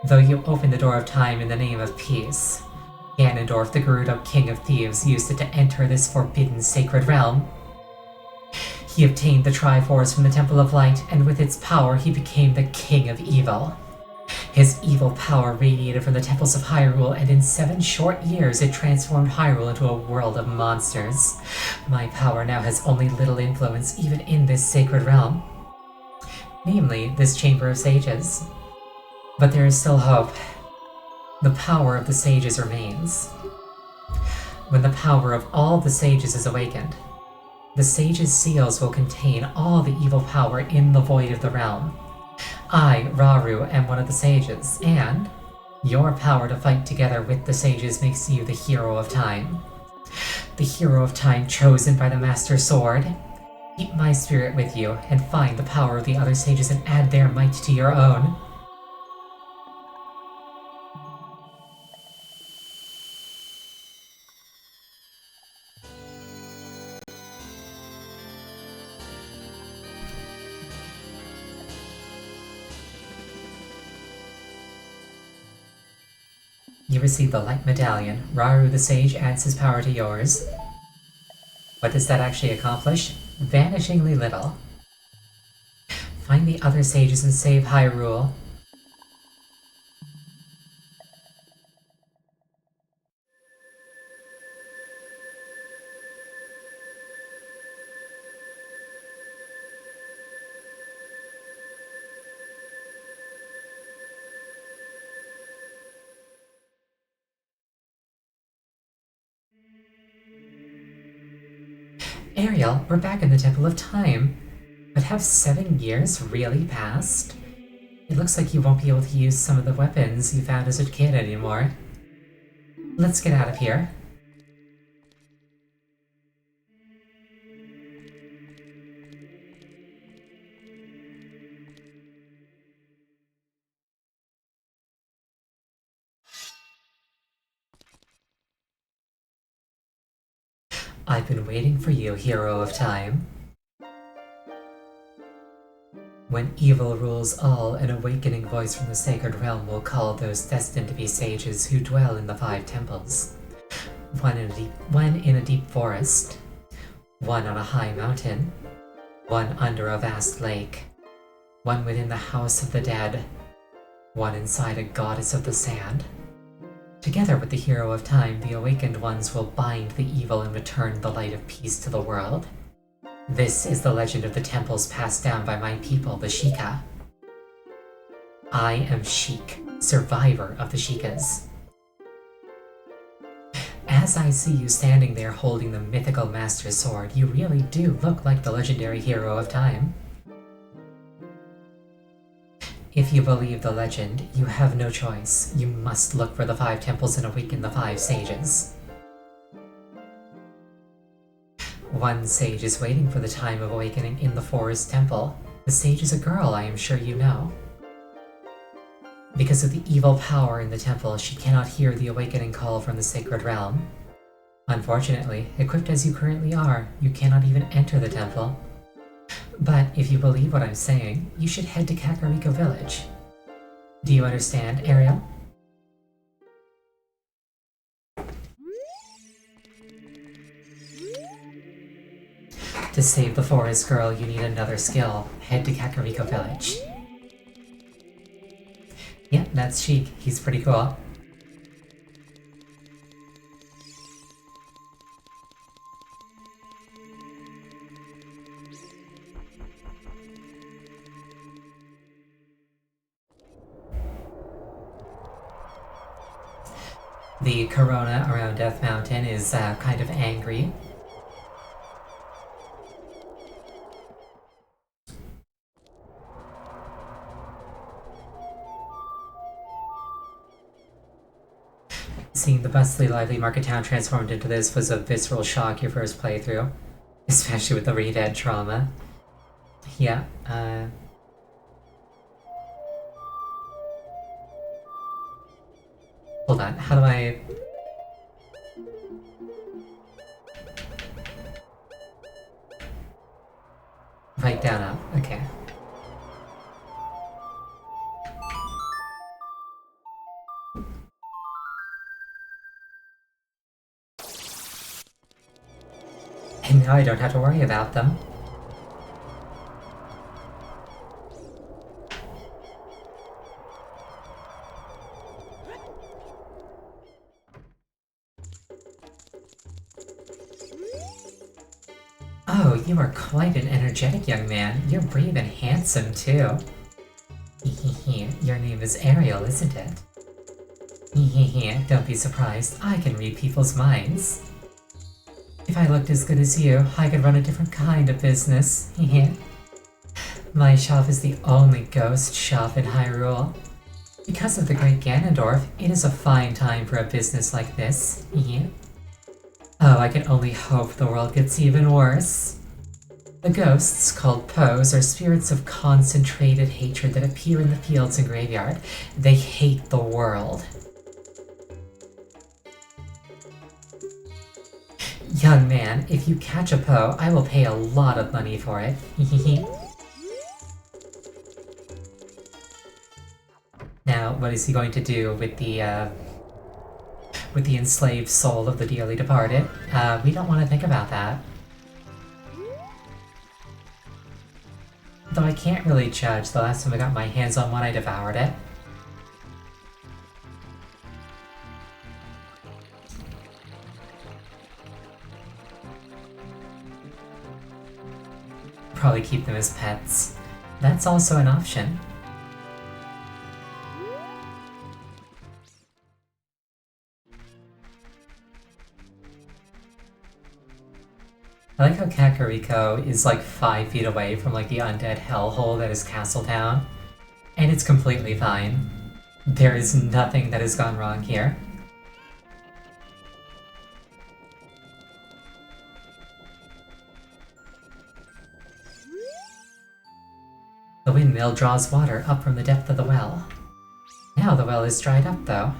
though you opened the door of time in the name of peace, Ganondorf, the Gerudo King of Thieves, used it to enter this forbidden sacred realm. He obtained the Triforce from the Temple of Light, and with its power he became the King of Evil. His evil power radiated from the temples of Hyrule, and in 7 short years it transformed Hyrule into a world of monsters. My power now has only little influence even in this sacred realm. Namely, this Chamber of Sages. But there is still hope. The power of the sages remains. When the power of all the sages is awakened, the sages' seals will contain all the evil power in the void of the realm. I, Rauru, am one of the sages, and your power to fight together with the sages makes you the Hero of Time. The Hero of Time chosen by the Master Sword. Keep my spirit with you, and find the power of the other sages and add their might to your own. You receive the Light Medallion. Rauru the Sage adds his power to yours. What does that actually accomplish? Vanishingly little. Find the other sages and save Hyrule. Ariel, we're back in the Temple of Time. But have 7 years really passed? It looks like you won't be able to use some of the weapons you found as a kid anymore. Let's get out of here. I've been waiting for you, Hero of Time. When evil rules all, an awakening voice from the sacred realm will call those destined to be sages who dwell in the 5 temples. One in a deep forest, one on a high mountain, one under a vast lake, one within the house of the dead, one inside a goddess of the sand. Together with the Hero of Time, the awakened ones will bind the evil and return the light of peace to the world. This is the legend of the temples passed down by my people, the Sheikah. I am Sheik, survivor of the Sheikahs. As I see you standing there holding the mythical Master Sword, you really do look like the legendary Hero of Time. If you believe the legend, you have no choice. You must look for the 5 temples and awaken the 5 sages. One sage is waiting for the time of awakening in the forest temple. The sage is a girl, I am sure you know. Because of the evil power in the temple, she cannot hear the awakening call from the sacred realm. Unfortunately, equipped as you currently are, you cannot even enter the temple. But if you believe what I'm saying, you should head to Kakariko Village. Do you understand, Ariel? To save the forest girl, you need another skill. Head to Kakariko Village. Yeah, that's Sheik. He's pretty cool. The corona around Death Mountain is kind of angry. Seeing the bustly, lively market town transformed into this was a visceral shock your first playthrough. Especially with the Red trauma. Yeah, hold on, how do I... Write down up, okay. And now I don't have to worry about them. Oh, you are quite an energetic young man. You're brave and handsome, too. Your name is Ariel, isn't it? Don't be surprised. I can read people's minds. If I looked as good as you, I could run a different kind of business. My shop is the only ghost shop in Hyrule. Because of the great Ganondorf, it is a fine time for a business like this. Oh, I can only hope the world gets even worse. The ghosts, called Poes, are spirits of concentrated hatred that appear in the fields and graveyard. They hate the world. Young man, if you catch a Poe, I will pay a lot of money for it. Now, what is he going to do with the enslaved soul of the dearly departed? We don't want to think about that. Though I can't really judge. The last time I got my hands on one, I devoured it. Probably keep them as pets. That's also an option. I like how Kakariko is like 5 feet away from like the undead hellhole that is Castletown. And it's completely fine. There is nothing that has gone wrong here. The windmill draws water up from the depth of the well. Now the well is dried up though.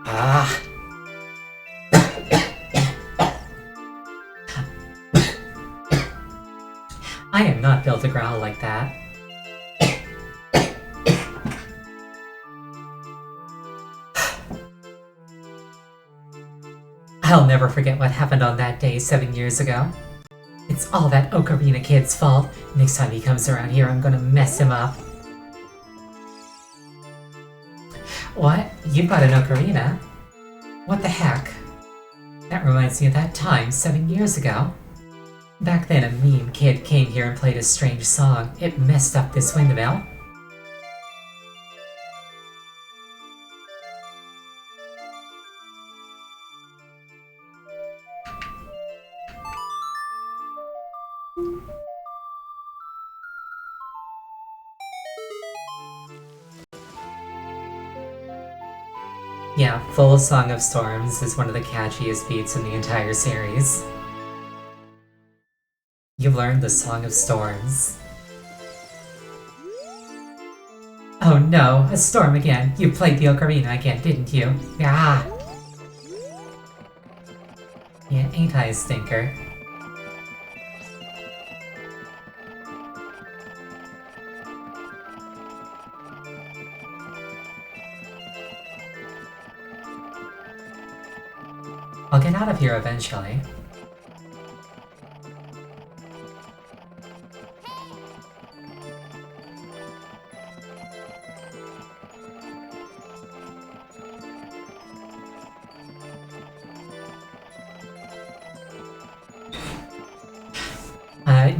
Ah! I am not built to growl like that. I'll never forget what happened on that day 7 years ago. It's all that Ocarina kid's fault. Next time he comes around here, I'm gonna mess him up. What? You got an ocarina? What the heck? That reminds me of that time 7 years ago. Back then a mean kid came here and played a strange song. It messed up this windmill. Yeah, Full Song of Storms is one of the catchiest beats in the entire series. You learned the Song of Storms. Oh no, a storm again. You played the Ocarina again, didn't you? Ah! Yeah, ain't I a stinker? I'll get out of here eventually.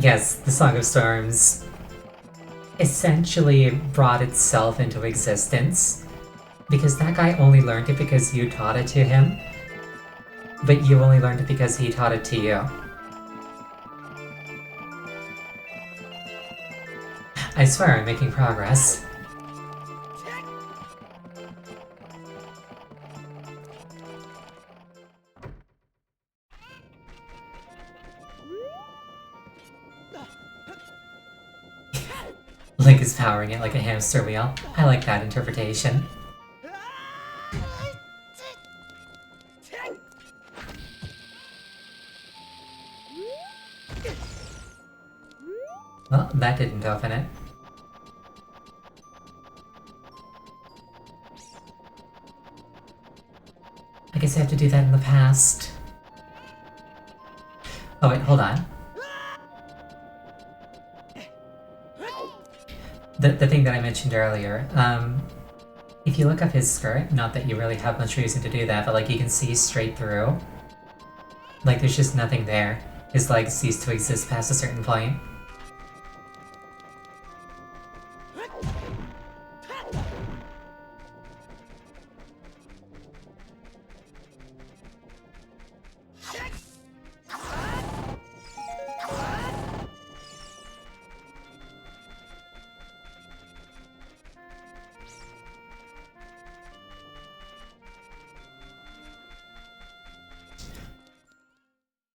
Yes, the Song of Storms essentially brought itself into existence, because that guy only learned it because you taught it to him, but you only learned it because he taught it to you. I swear I'm making progress. Link is powering it like a hamster wheel. I like that interpretation. Well, that didn't open it. I guess I have to do that in the past. Oh wait, hold on. The thing that I mentioned earlier, if you look up his skirt, not that you really have much reason to do that, but like you can see straight through. Like there's just nothing there. His legs cease to exist past a certain point.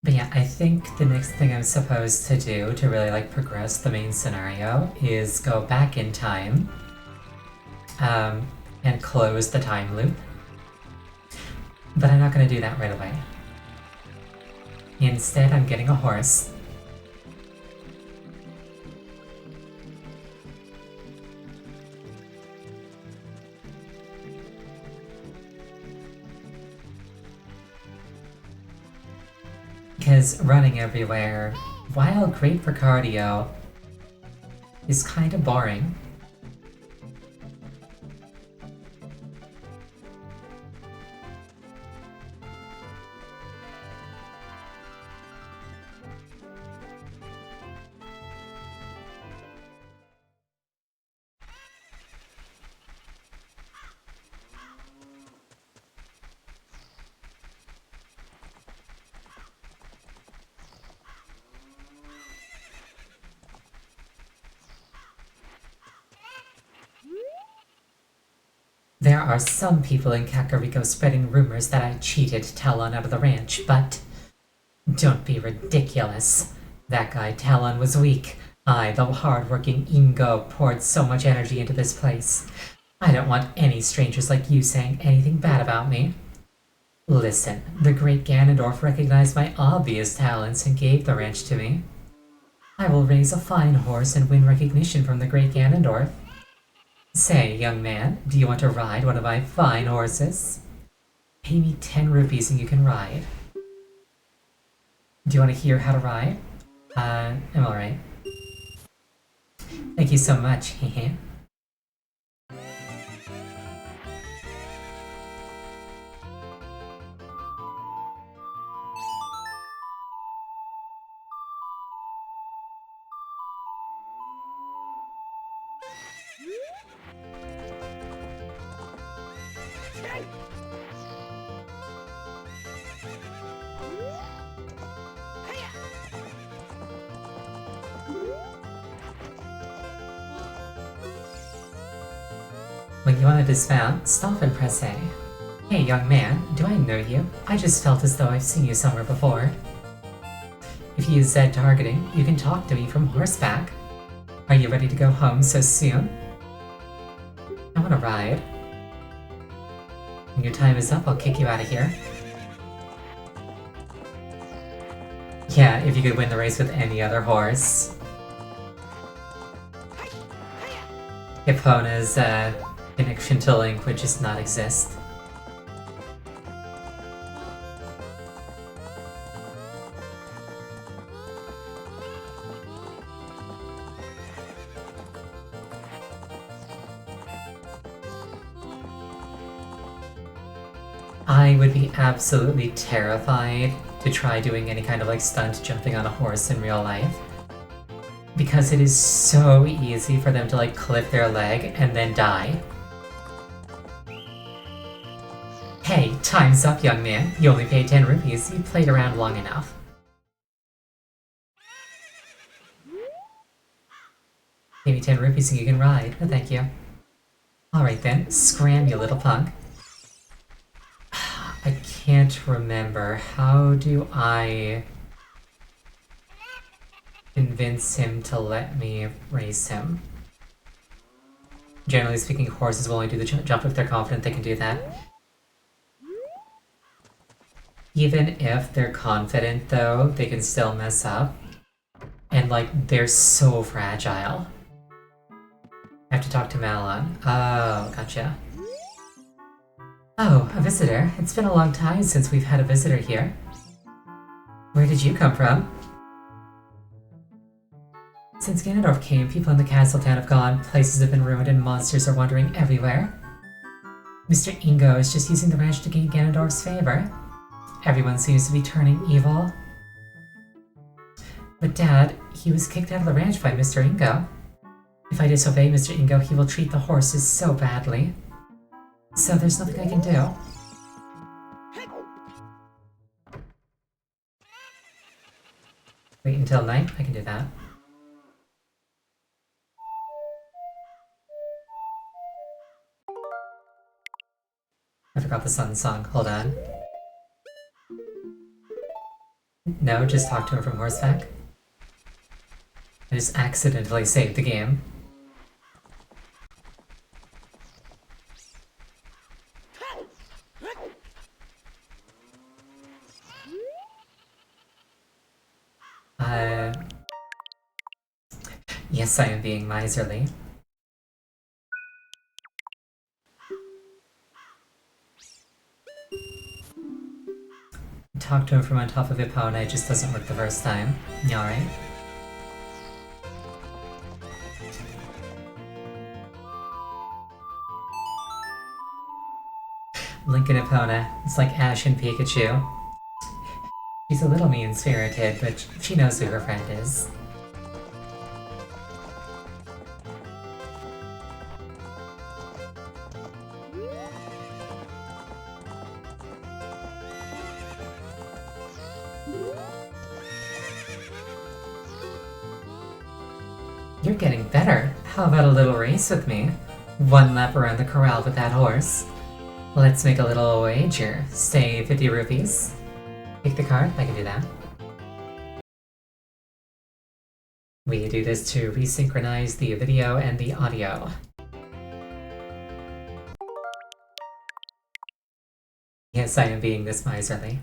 But yeah, I think the next thing I'm supposed to do to really like progress the main scenario is go back in time and close the time loop. But I'm not going to do that right away. Instead, I'm getting a horse. Because running everywhere, while great for cardio, is kind of boring. There are some people in Kakariko spreading rumors that I cheated Talon out of the ranch, but don't be ridiculous. That guy Talon was weak. I, the hard-working Ingo, poured so much energy into this place. I don't want any strangers like you saying anything bad about me. Listen, the great Ganondorf recognized my obvious talents and gave the ranch to me. I will raise a fine horse and win recognition from the great Ganondorf. Say, young man, do you want to ride one of my fine horses? Pay me 10 rupees and you can ride. Do you want to hear how to ride? I'm alright. Thank you so much, hehe. When you want to dismount, stop and press A. Hey, young man, do I know you? I just felt as though I've seen you somewhere before. If you use Z targeting, you can talk to me from horseback. Are you ready to go home so soon? I want to ride. When your time is up, I'll kick you out of here. Yeah, if you could win the race with any other horse. Epona's connection to Link would just not exist. I would be absolutely terrified to try doing any kind of like stunt jumping on a horse in real life. Because it is so easy for them to like clip their leg and then die. Hey, time's up, young man. You only paid 10 rupees. You played around long enough. Give me 10 rupees and you can ride. No, thank you. Alright then, scram, you little punk. I can't remember. How do I convince him to let me race him? Generally speaking, horses will only do the jump if they're confident they can do that. Even if they're confident, though, they can still mess up. And, like, they're so fragile. I have to talk to Malon. Oh, gotcha. Oh, a visitor. It's been a long time since we've had a visitor here. Where did you come from? Since Ganondorf came, people in the castle town have gone, places have been ruined, and monsters are wandering everywhere. Mr. Ingo is just using the ranch to gain Ganondorf's favor. Everyone seems to be turning evil. But Dad, he was kicked out of the ranch by Mr. Ingo. If I disobey Mr. Ingo, he will treat the horses so badly. So there's nothing I can do. Wait until night? I can do that. I forgot the sun song. Hold on. No, just talk to her from horseback. I just accidentally saved the game. Yes, I am being miserly. Talk to him from on top of Epona, it just doesn't work the first time. Yeah, alright. Link and Epona, it's like Ash and Pikachu. She's a little mean-spirited, but she knows who her friend is. You're getting better. How about a little race with me? One lap around the corral with that horse. Let's make a little wager. Say 50 rupees. Pick the card, I can do that. We do this to resynchronize the video and the audio. Yes, I am being this miserly.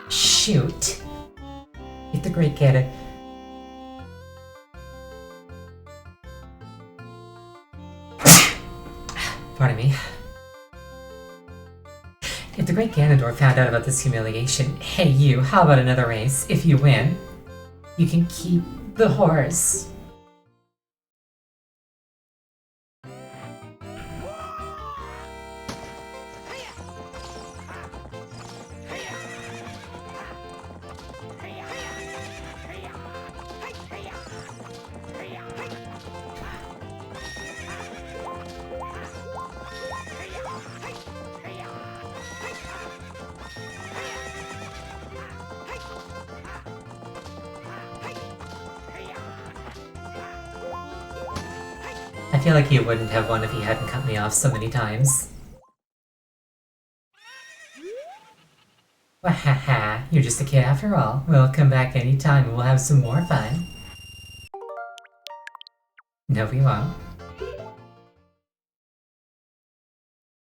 Shoot! Get the great get it. Pardon me. If the Great Ganondorf found out about this humiliation, hey you, how about another race? If you win, you can keep the horse. I feel like he wouldn't have won if he hadn't cut me off so many times. Wahaha, you're just a kid after all. We'll come back anytime and we'll have some more fun. No, we won't.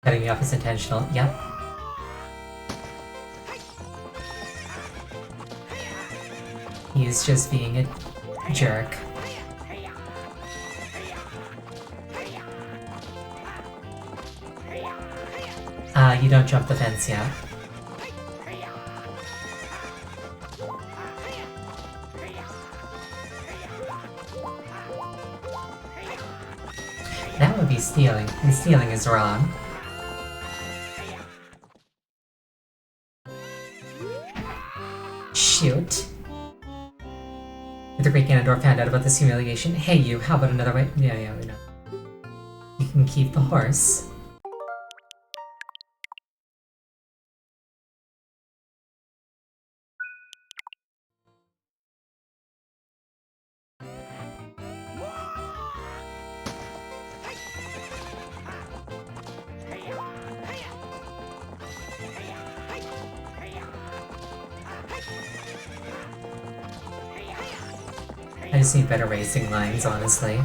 Cutting me off is intentional, yep. He's just being a jerk. You don't jump the fence yet. That would be stealing, and stealing is wrong. Shoot. If the Great Ganondorf found out about this humiliation, hey you, how about another way? Yeah, we know. You can keep the horse. I just need better racing lines, honestly.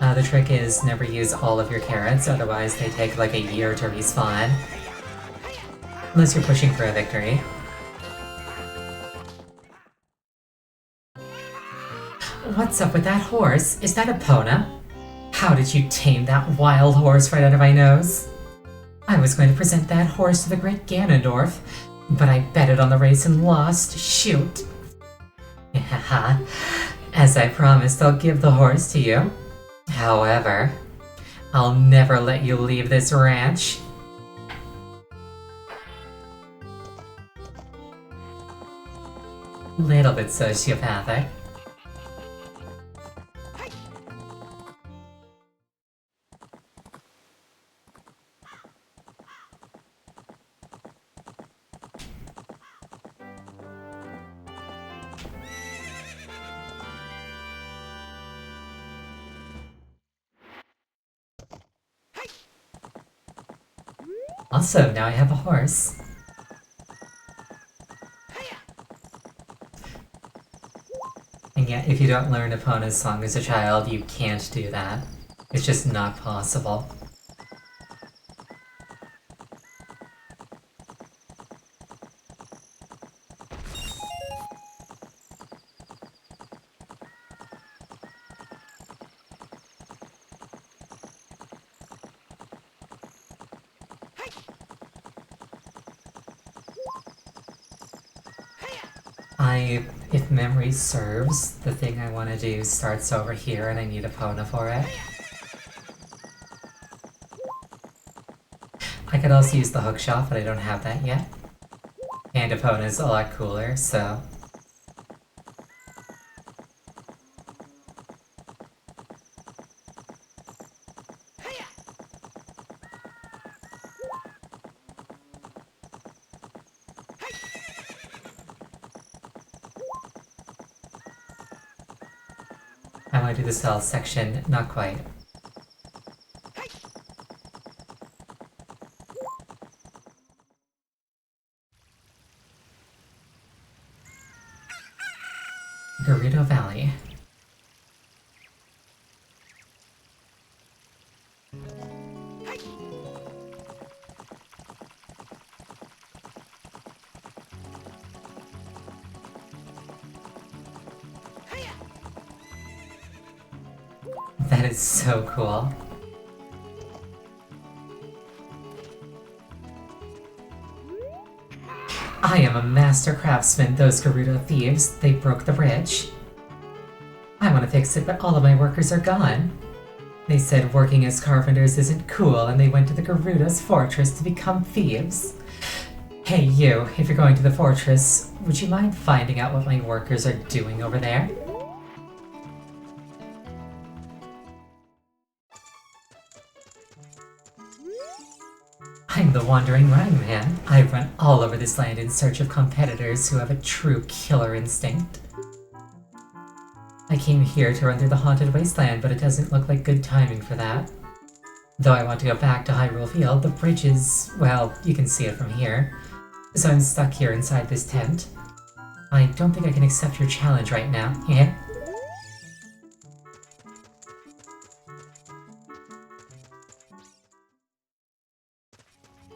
The trick is never use all of your carrots, otherwise they take like a year to respawn. Unless you're pushing for a victory. What's up with that horse? Is that Epona? How did you tame that wild horse right out of my nose? I was going to present that horse to the Great Ganondorf, but I betted on the race and lost. Shoot. Haha. As I promised, I'll give the horse to you. However, I'll never let you leave this ranch. Little bit sociopathic. Also, now I have a horse. And yet, if you don't learn Epona's song as a child, you can't do that. It's just not possible. If memory serves, the thing I want to do starts over here and I need Epona for it. I could also use the hookshot, but I don't have that yet. And Epona's a lot cooler, so... I want to do the cell section, not quite. Gerudo Valley. That is so cool. I am a master craftsman. Those Gerudo thieves, they broke the bridge. I want to fix it, but all of my workers are gone. They said working as carpenters isn't cool, and they went to the Gerudo's fortress to become thieves. Hey you, if you're going to the fortress, would you mind finding out what my workers are doing over there? I'm the Wandering Rhyme Man. I run all over this land in search of competitors who have a true killer instinct. I came here to run through the Haunted Wasteland, but it doesn't look like good timing for that. Though I want to go back to Hyrule Field, the bridge is, well, you can see it from here. So I'm stuck here inside this tent. I don't think I can accept your challenge right now, yeah?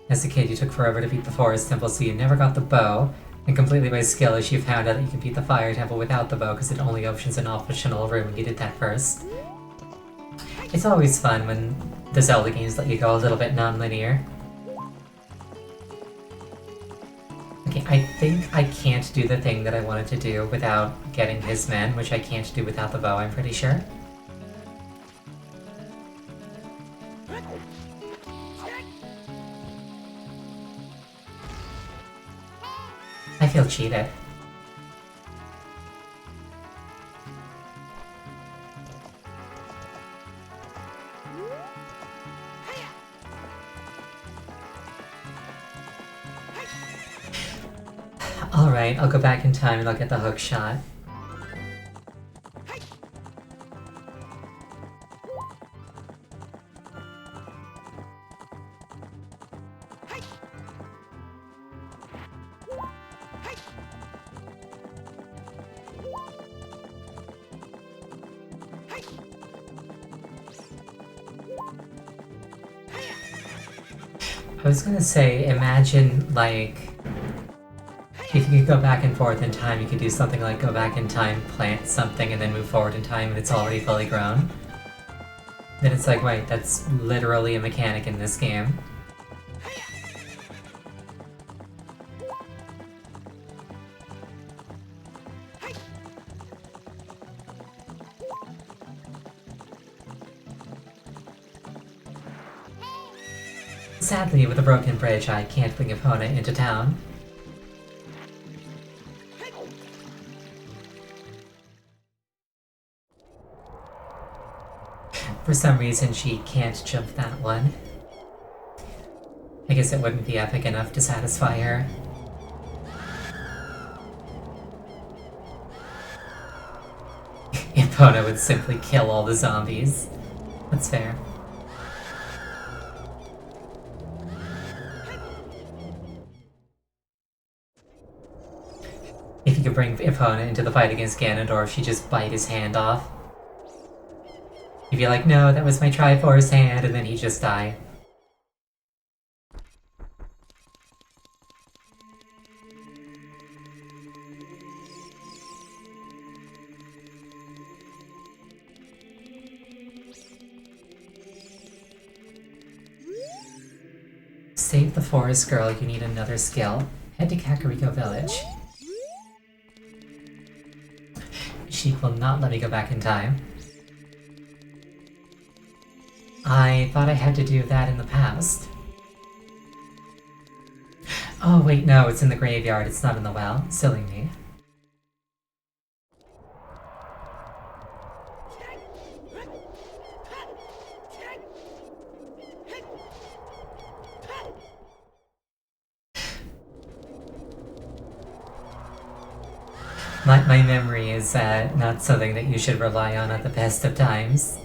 As a kid, you took forever to beat the Forest Temple, so you never got the bow. And completely by skill, as you found out that you can beat the Fire Temple without the bow, because it only opens an optional room when you did that first. It's always fun when the Zelda games let you go a little bit non-linear. Okay, I think I can't do the thing that I wanted to do without getting his men, which I can't do without the bow, I'm pretty sure. I feel cheated. Alright, I'll go back in time and I'll get the hook shot. I was gonna say, imagine, like, if you could go back and forth in time, you could do something like go back in time, plant something, and then move forward in time and it's already fully grown. Then it's like, wait, that's literally a mechanic in this game. Sadly, with a broken bridge, I can't bring Epona into town. For some reason, she can't jump that one. I guess it wouldn't be epic enough to satisfy her. Epona would simply kill all the zombies. That's fair. If you could bring Epona into the fight against Ganondorf, she'd just bite his hand off. He'd be like, no, that was my Triforce hand, and then he'd just die. Save the forest girl, you need another skill. Head to Kakariko Village. She will not let me go back in time. I thought I had to do that in the past. Oh wait, no, it's in the graveyard, it's not in the well. Silly me. My memory is not something that you should rely on at the best of times.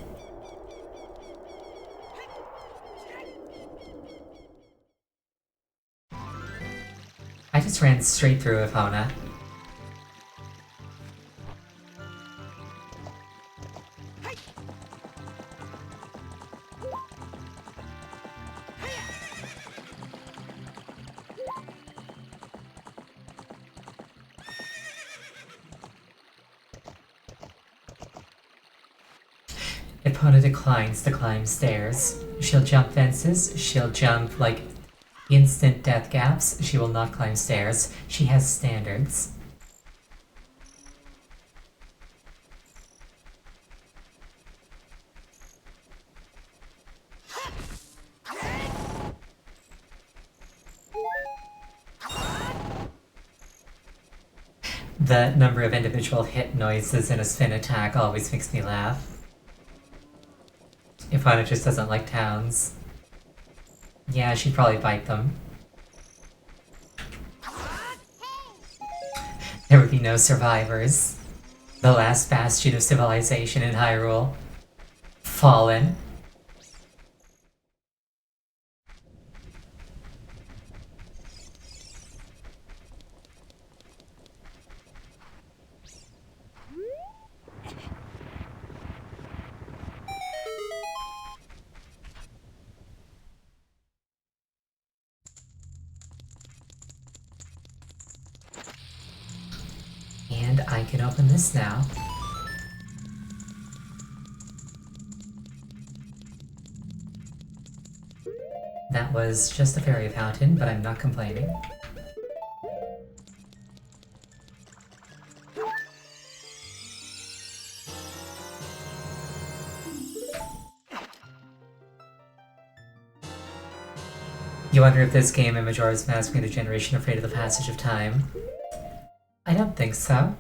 I just ran straight through Epona. Epona declines to climb stairs. She'll jump fences, she'll jump, like, Instant death gaps. She will not climb stairs. She has standards. The number of individual hit noises in a spin attack always makes me laugh. If Ipana just doesn't like towns. Yeah, she'd probably bite them. There would be no survivors. The last bastion of civilization in Hyrule. Fallen. And I can open this now. That was just a fairy fountain, but I'm not complaining. You wonder if this game in Majora's Mask made a generation afraid of the passage of time? I don't think so.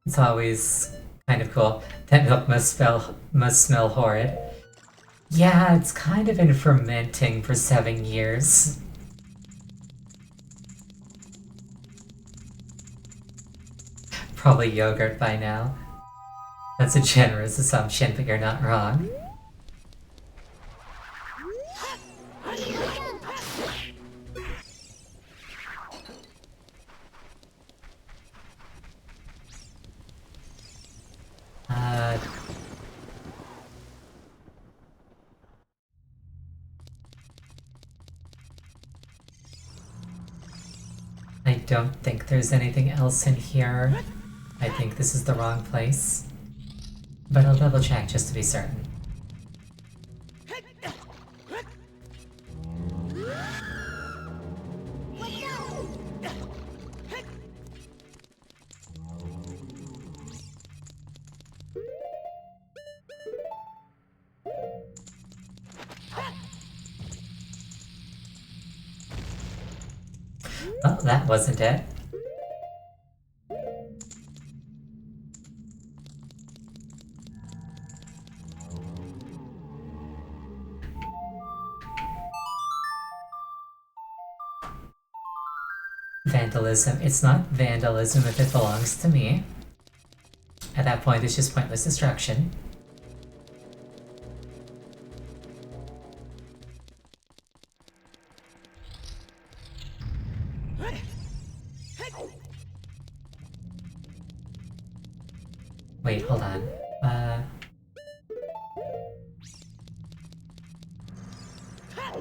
It's always kind of cool. That milk must smell horrid. Yeah, it's kind of been fermenting for 7 years. Probably yogurt by now. That's a generous assumption, but you're not wrong. I don't think there's anything else in here. I think this is the wrong place. But I'll double check just to be certain. Oh, that wasn't it. Vandalism. It's not vandalism if it belongs to me. At that point, it's just pointless destruction. Wait, hold on.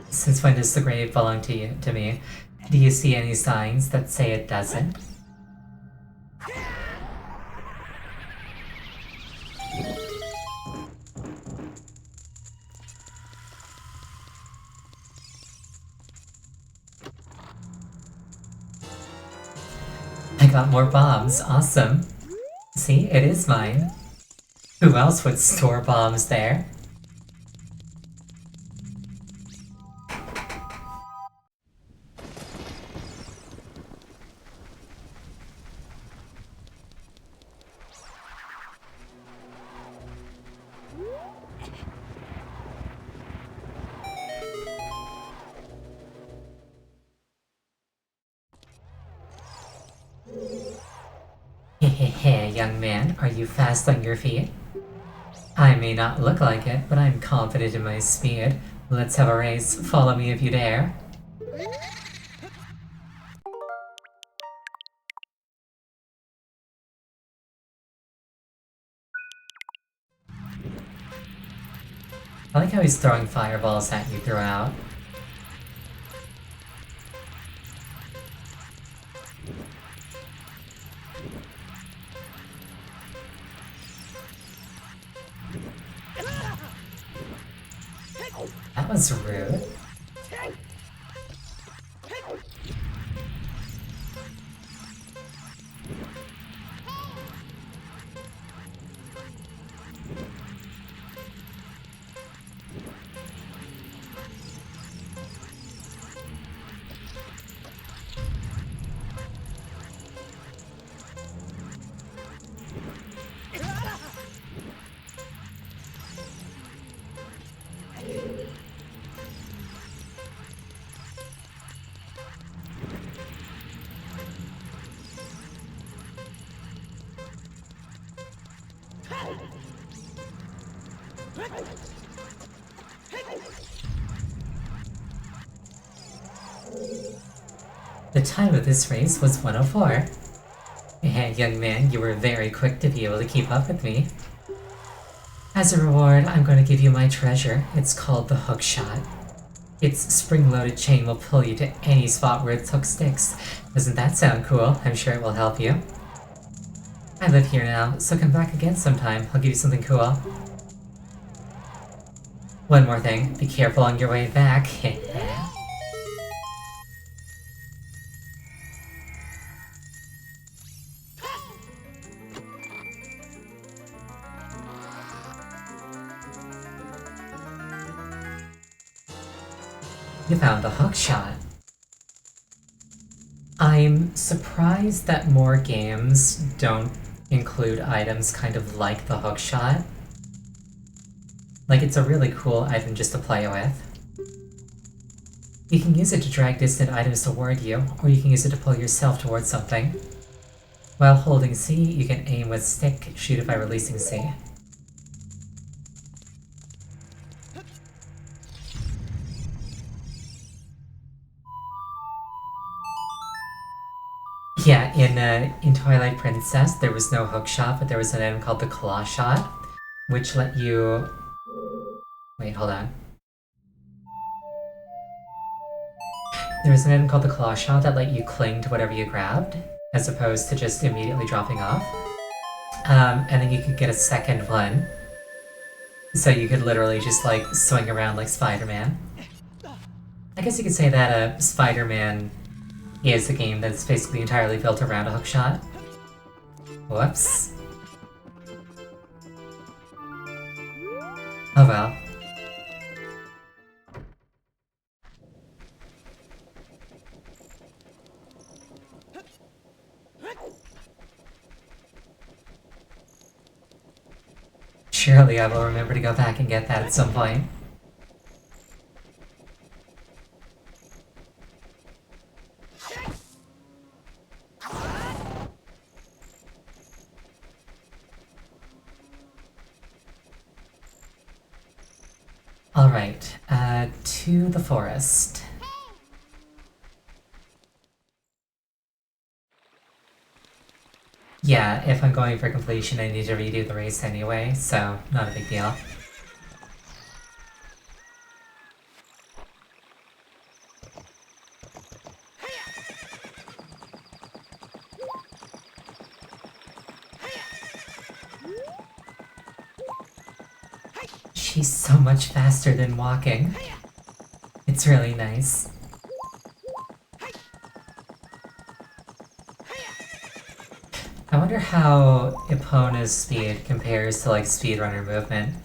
Since when does the grave belong to me? Do you see any signs that say it doesn't? I got more bombs. Awesome. See, it is mine. Who else would store bombs there? Hehehe, young man, are you fast on your feet? I may not look like it, but I'm confident in my speed. Let's have a race. Follow me if you dare. I like how he's throwing fireballs at you throughout. That was rude. The time of this race was 104. And young man, you were very quick to be able to keep up with me. As a reward, I'm going to give you my treasure. It's called the hook shot. Its spring-loaded chain will pull you to any spot where its hook sticks. Doesn't that sound cool? I'm sure it will help you. I live here now, so come back again sometime. I'll give you something cool. One more thing, be careful on your way back. You found the hook shot. I'm surprised that more games don't include items kind of like the hook shot. Like, it's a really cool item just to play with. You can use it to drag distant items toward you, or you can use it to pull yourself towards something. While holding C, you can aim with stick, shoot it by releasing C. Yeah, in Twilight Princess, there was no hook shot, but there was an item called the claw shot, which let you... Wait, hold on. There was an item called the claw shot that let you cling to whatever you grabbed, as opposed to just immediately dropping off. And then you could get a second one, so you could literally just like swing around like Spider-Man. I guess you could say that Spider-Man is a game that's basically entirely built around a hookshot. Whoops. Oh well. Surely I will remember to go back and get that at some point. Alright, to the forest. Yeah, if I'm going for completion, I need to redo the race anyway, so not a big deal. She's so much faster than walking. It's really nice. I wonder how Epona's speed compares to like speedrunner movement.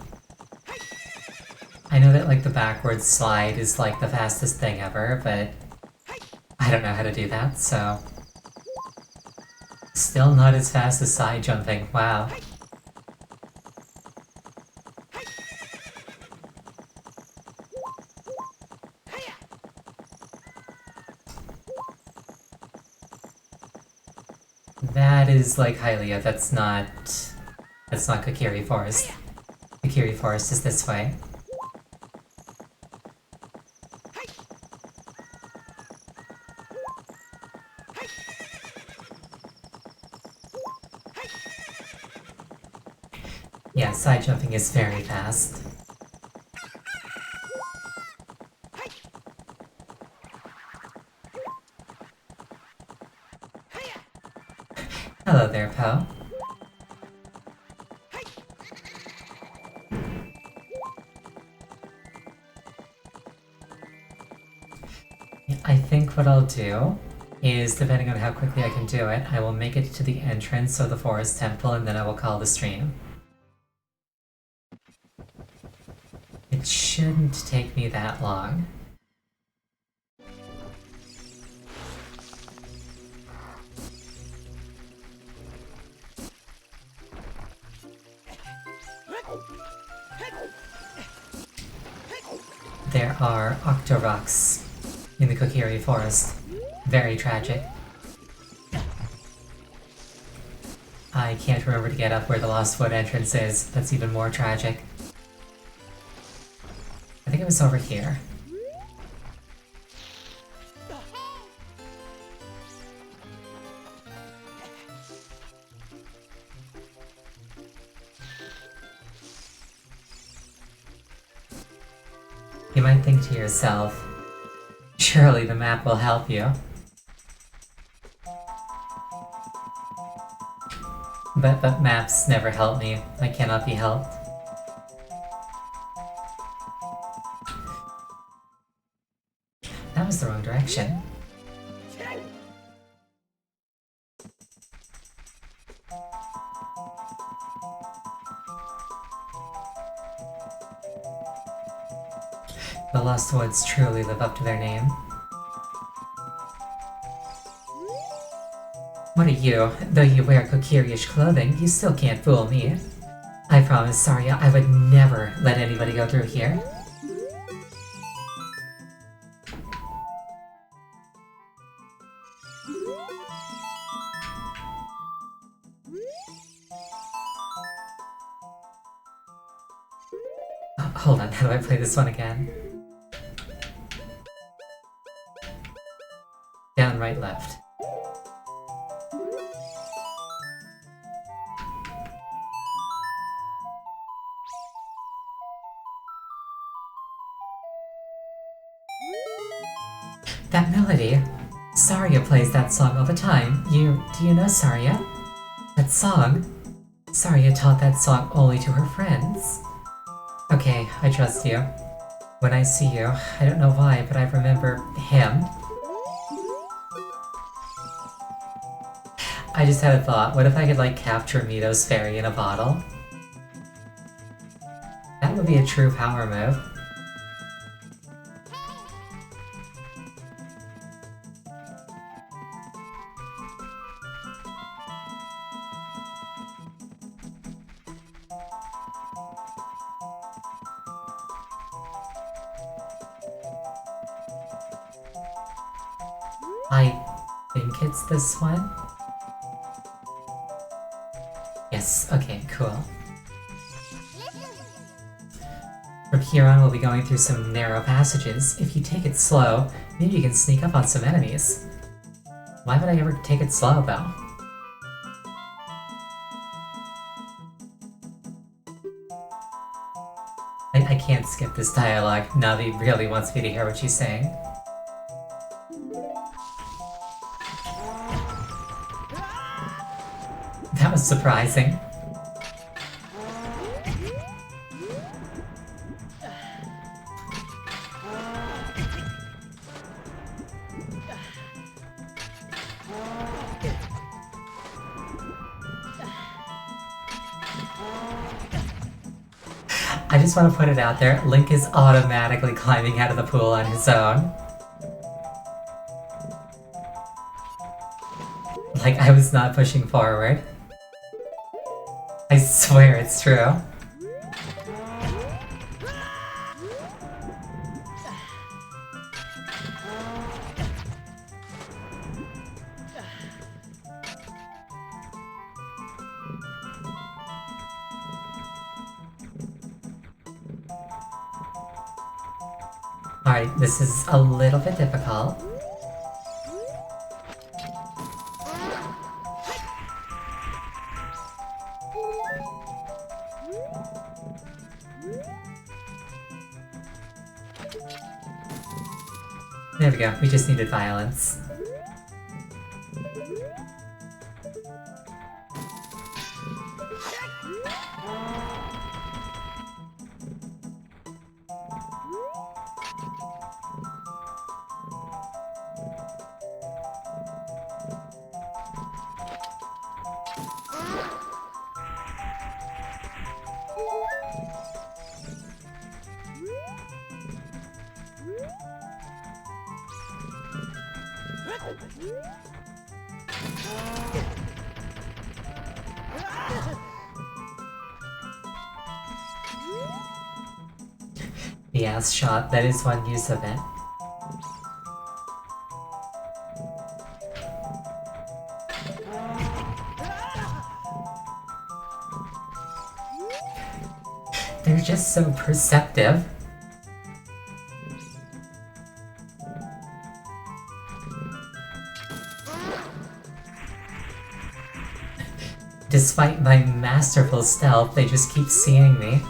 I know that like the backwards slide is like the fastest thing ever, but I don't know how to do that, so... Still not as fast as side jumping, wow. That is like Hylia, that's not Kokiri Forest. Kokiri Forest is this way. Yeah, side jumping is very fast. Hello there, Poe. I think what I'll do is, depending on how quickly I can do it, I will make it to the entrance of the Forest Temple and then I will call the stream. It shouldn't take me that long. There are Octoroks in the Kokiri Forest. Very tragic. I can't remember to get up where the Lost Wood entrance is. That's even more tragic. I think it was over here. You might think to yourself, surely the map will help you. But maps never help me. I cannot be helped. That was the wrong direction. The Lost Woods truly live up to their name. What are you? Though you wear Kokiri-ish clothing, you still can't fool me. I promise, Saria, I would never let anybody go through here. Oh, hold on, how do I play this one again? Down, right, left. That melody! Saria plays that song all the time. Do you know Saria? That song? Saria taught that song only to her friends. Okay, I trust you. When I see you, I don't know why, but I remember him. I just had a thought, what if I could like capture Mito's fairy in a bottle? That would be a true power move. I think it's this one. Yes, okay, cool. From here on, we'll be going through some narrow passages. If you take it slow, maybe you can sneak up on some enemies. Why would I ever take it slow, though? I can't skip this dialogue. Navi really wants me to hear what she's saying. That was surprising. I just want to put it out there, Link is automatically climbing out of the pool on his own. Like, I was not pushing forward. I swear it's true. Alright, this is a little bit difficult. There we go, we just needed violence. The ass shot, that is one use of it. They're just so perceptive. Despite my masterful stealth, they just keep seeing me.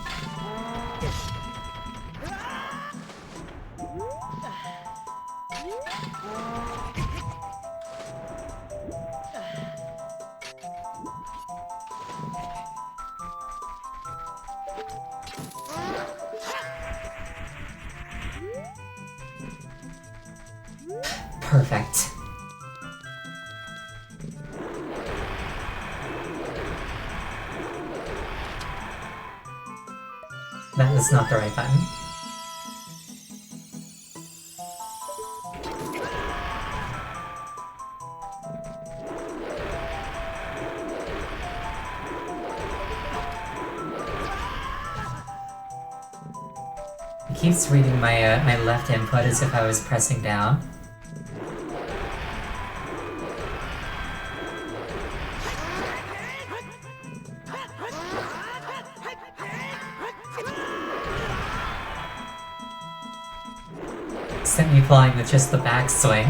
Perfect. That was not the right button. It keeps reading my my left input as if I was pressing down. Sent me flying with just the backswing.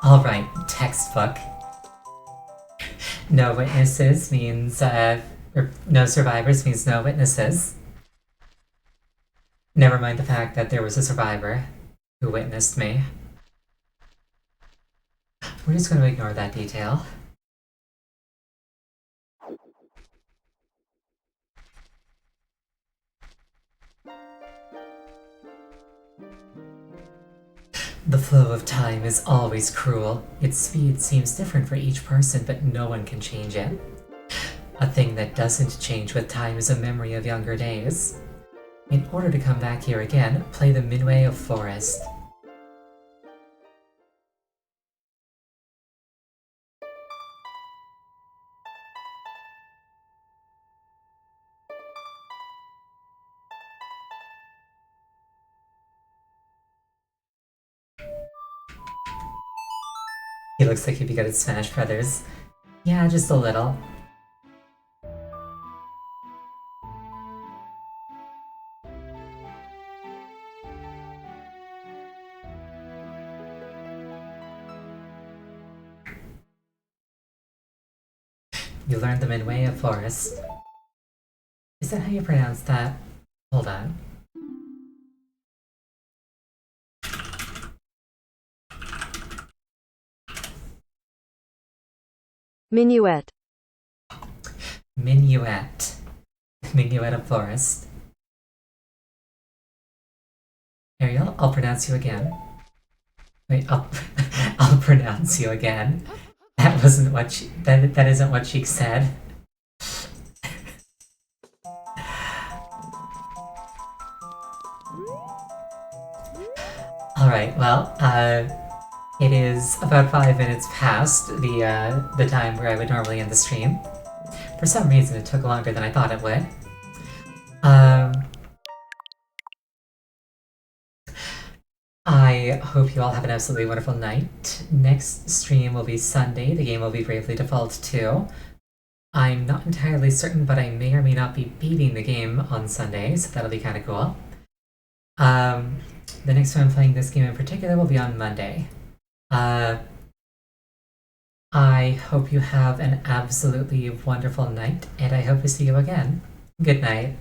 Alright, textbook. No witnesses means, or no survivors means no witnesses. Never mind the fact that there was a survivor who witnessed me. We're just gonna ignore that detail. The flow of time is always cruel. Its speed seems different for each person, but no one can change it. A thing that doesn't change with time is a memory of younger days. In order to come back here again, play the midway of Forest. He looks like he'd be good at Smash Brothers. Yeah, just a little. You learned the midway of Forest. Is that how you pronounce that? Hold on. Minuet. Minuet. Minuet of Forest. Ariel, I'll pronounce you again. Wait, I'll pronounce you again. That wasn't what she, that isn't what she said. Alright, well, it is about 5 minutes past the time where I would normally end the stream. For some reason, it took longer than I thought it would. I hope you all have an absolutely wonderful night. Next stream will be Sunday. The game will be Bravely Default 2. I'm not entirely certain, but I may or may not be beating the game on Sunday, so that'll be kind of cool. The next time I'm playing this game in particular will be on Monday. I hope you have an absolutely wonderful night, and I hope to see you again. Good night.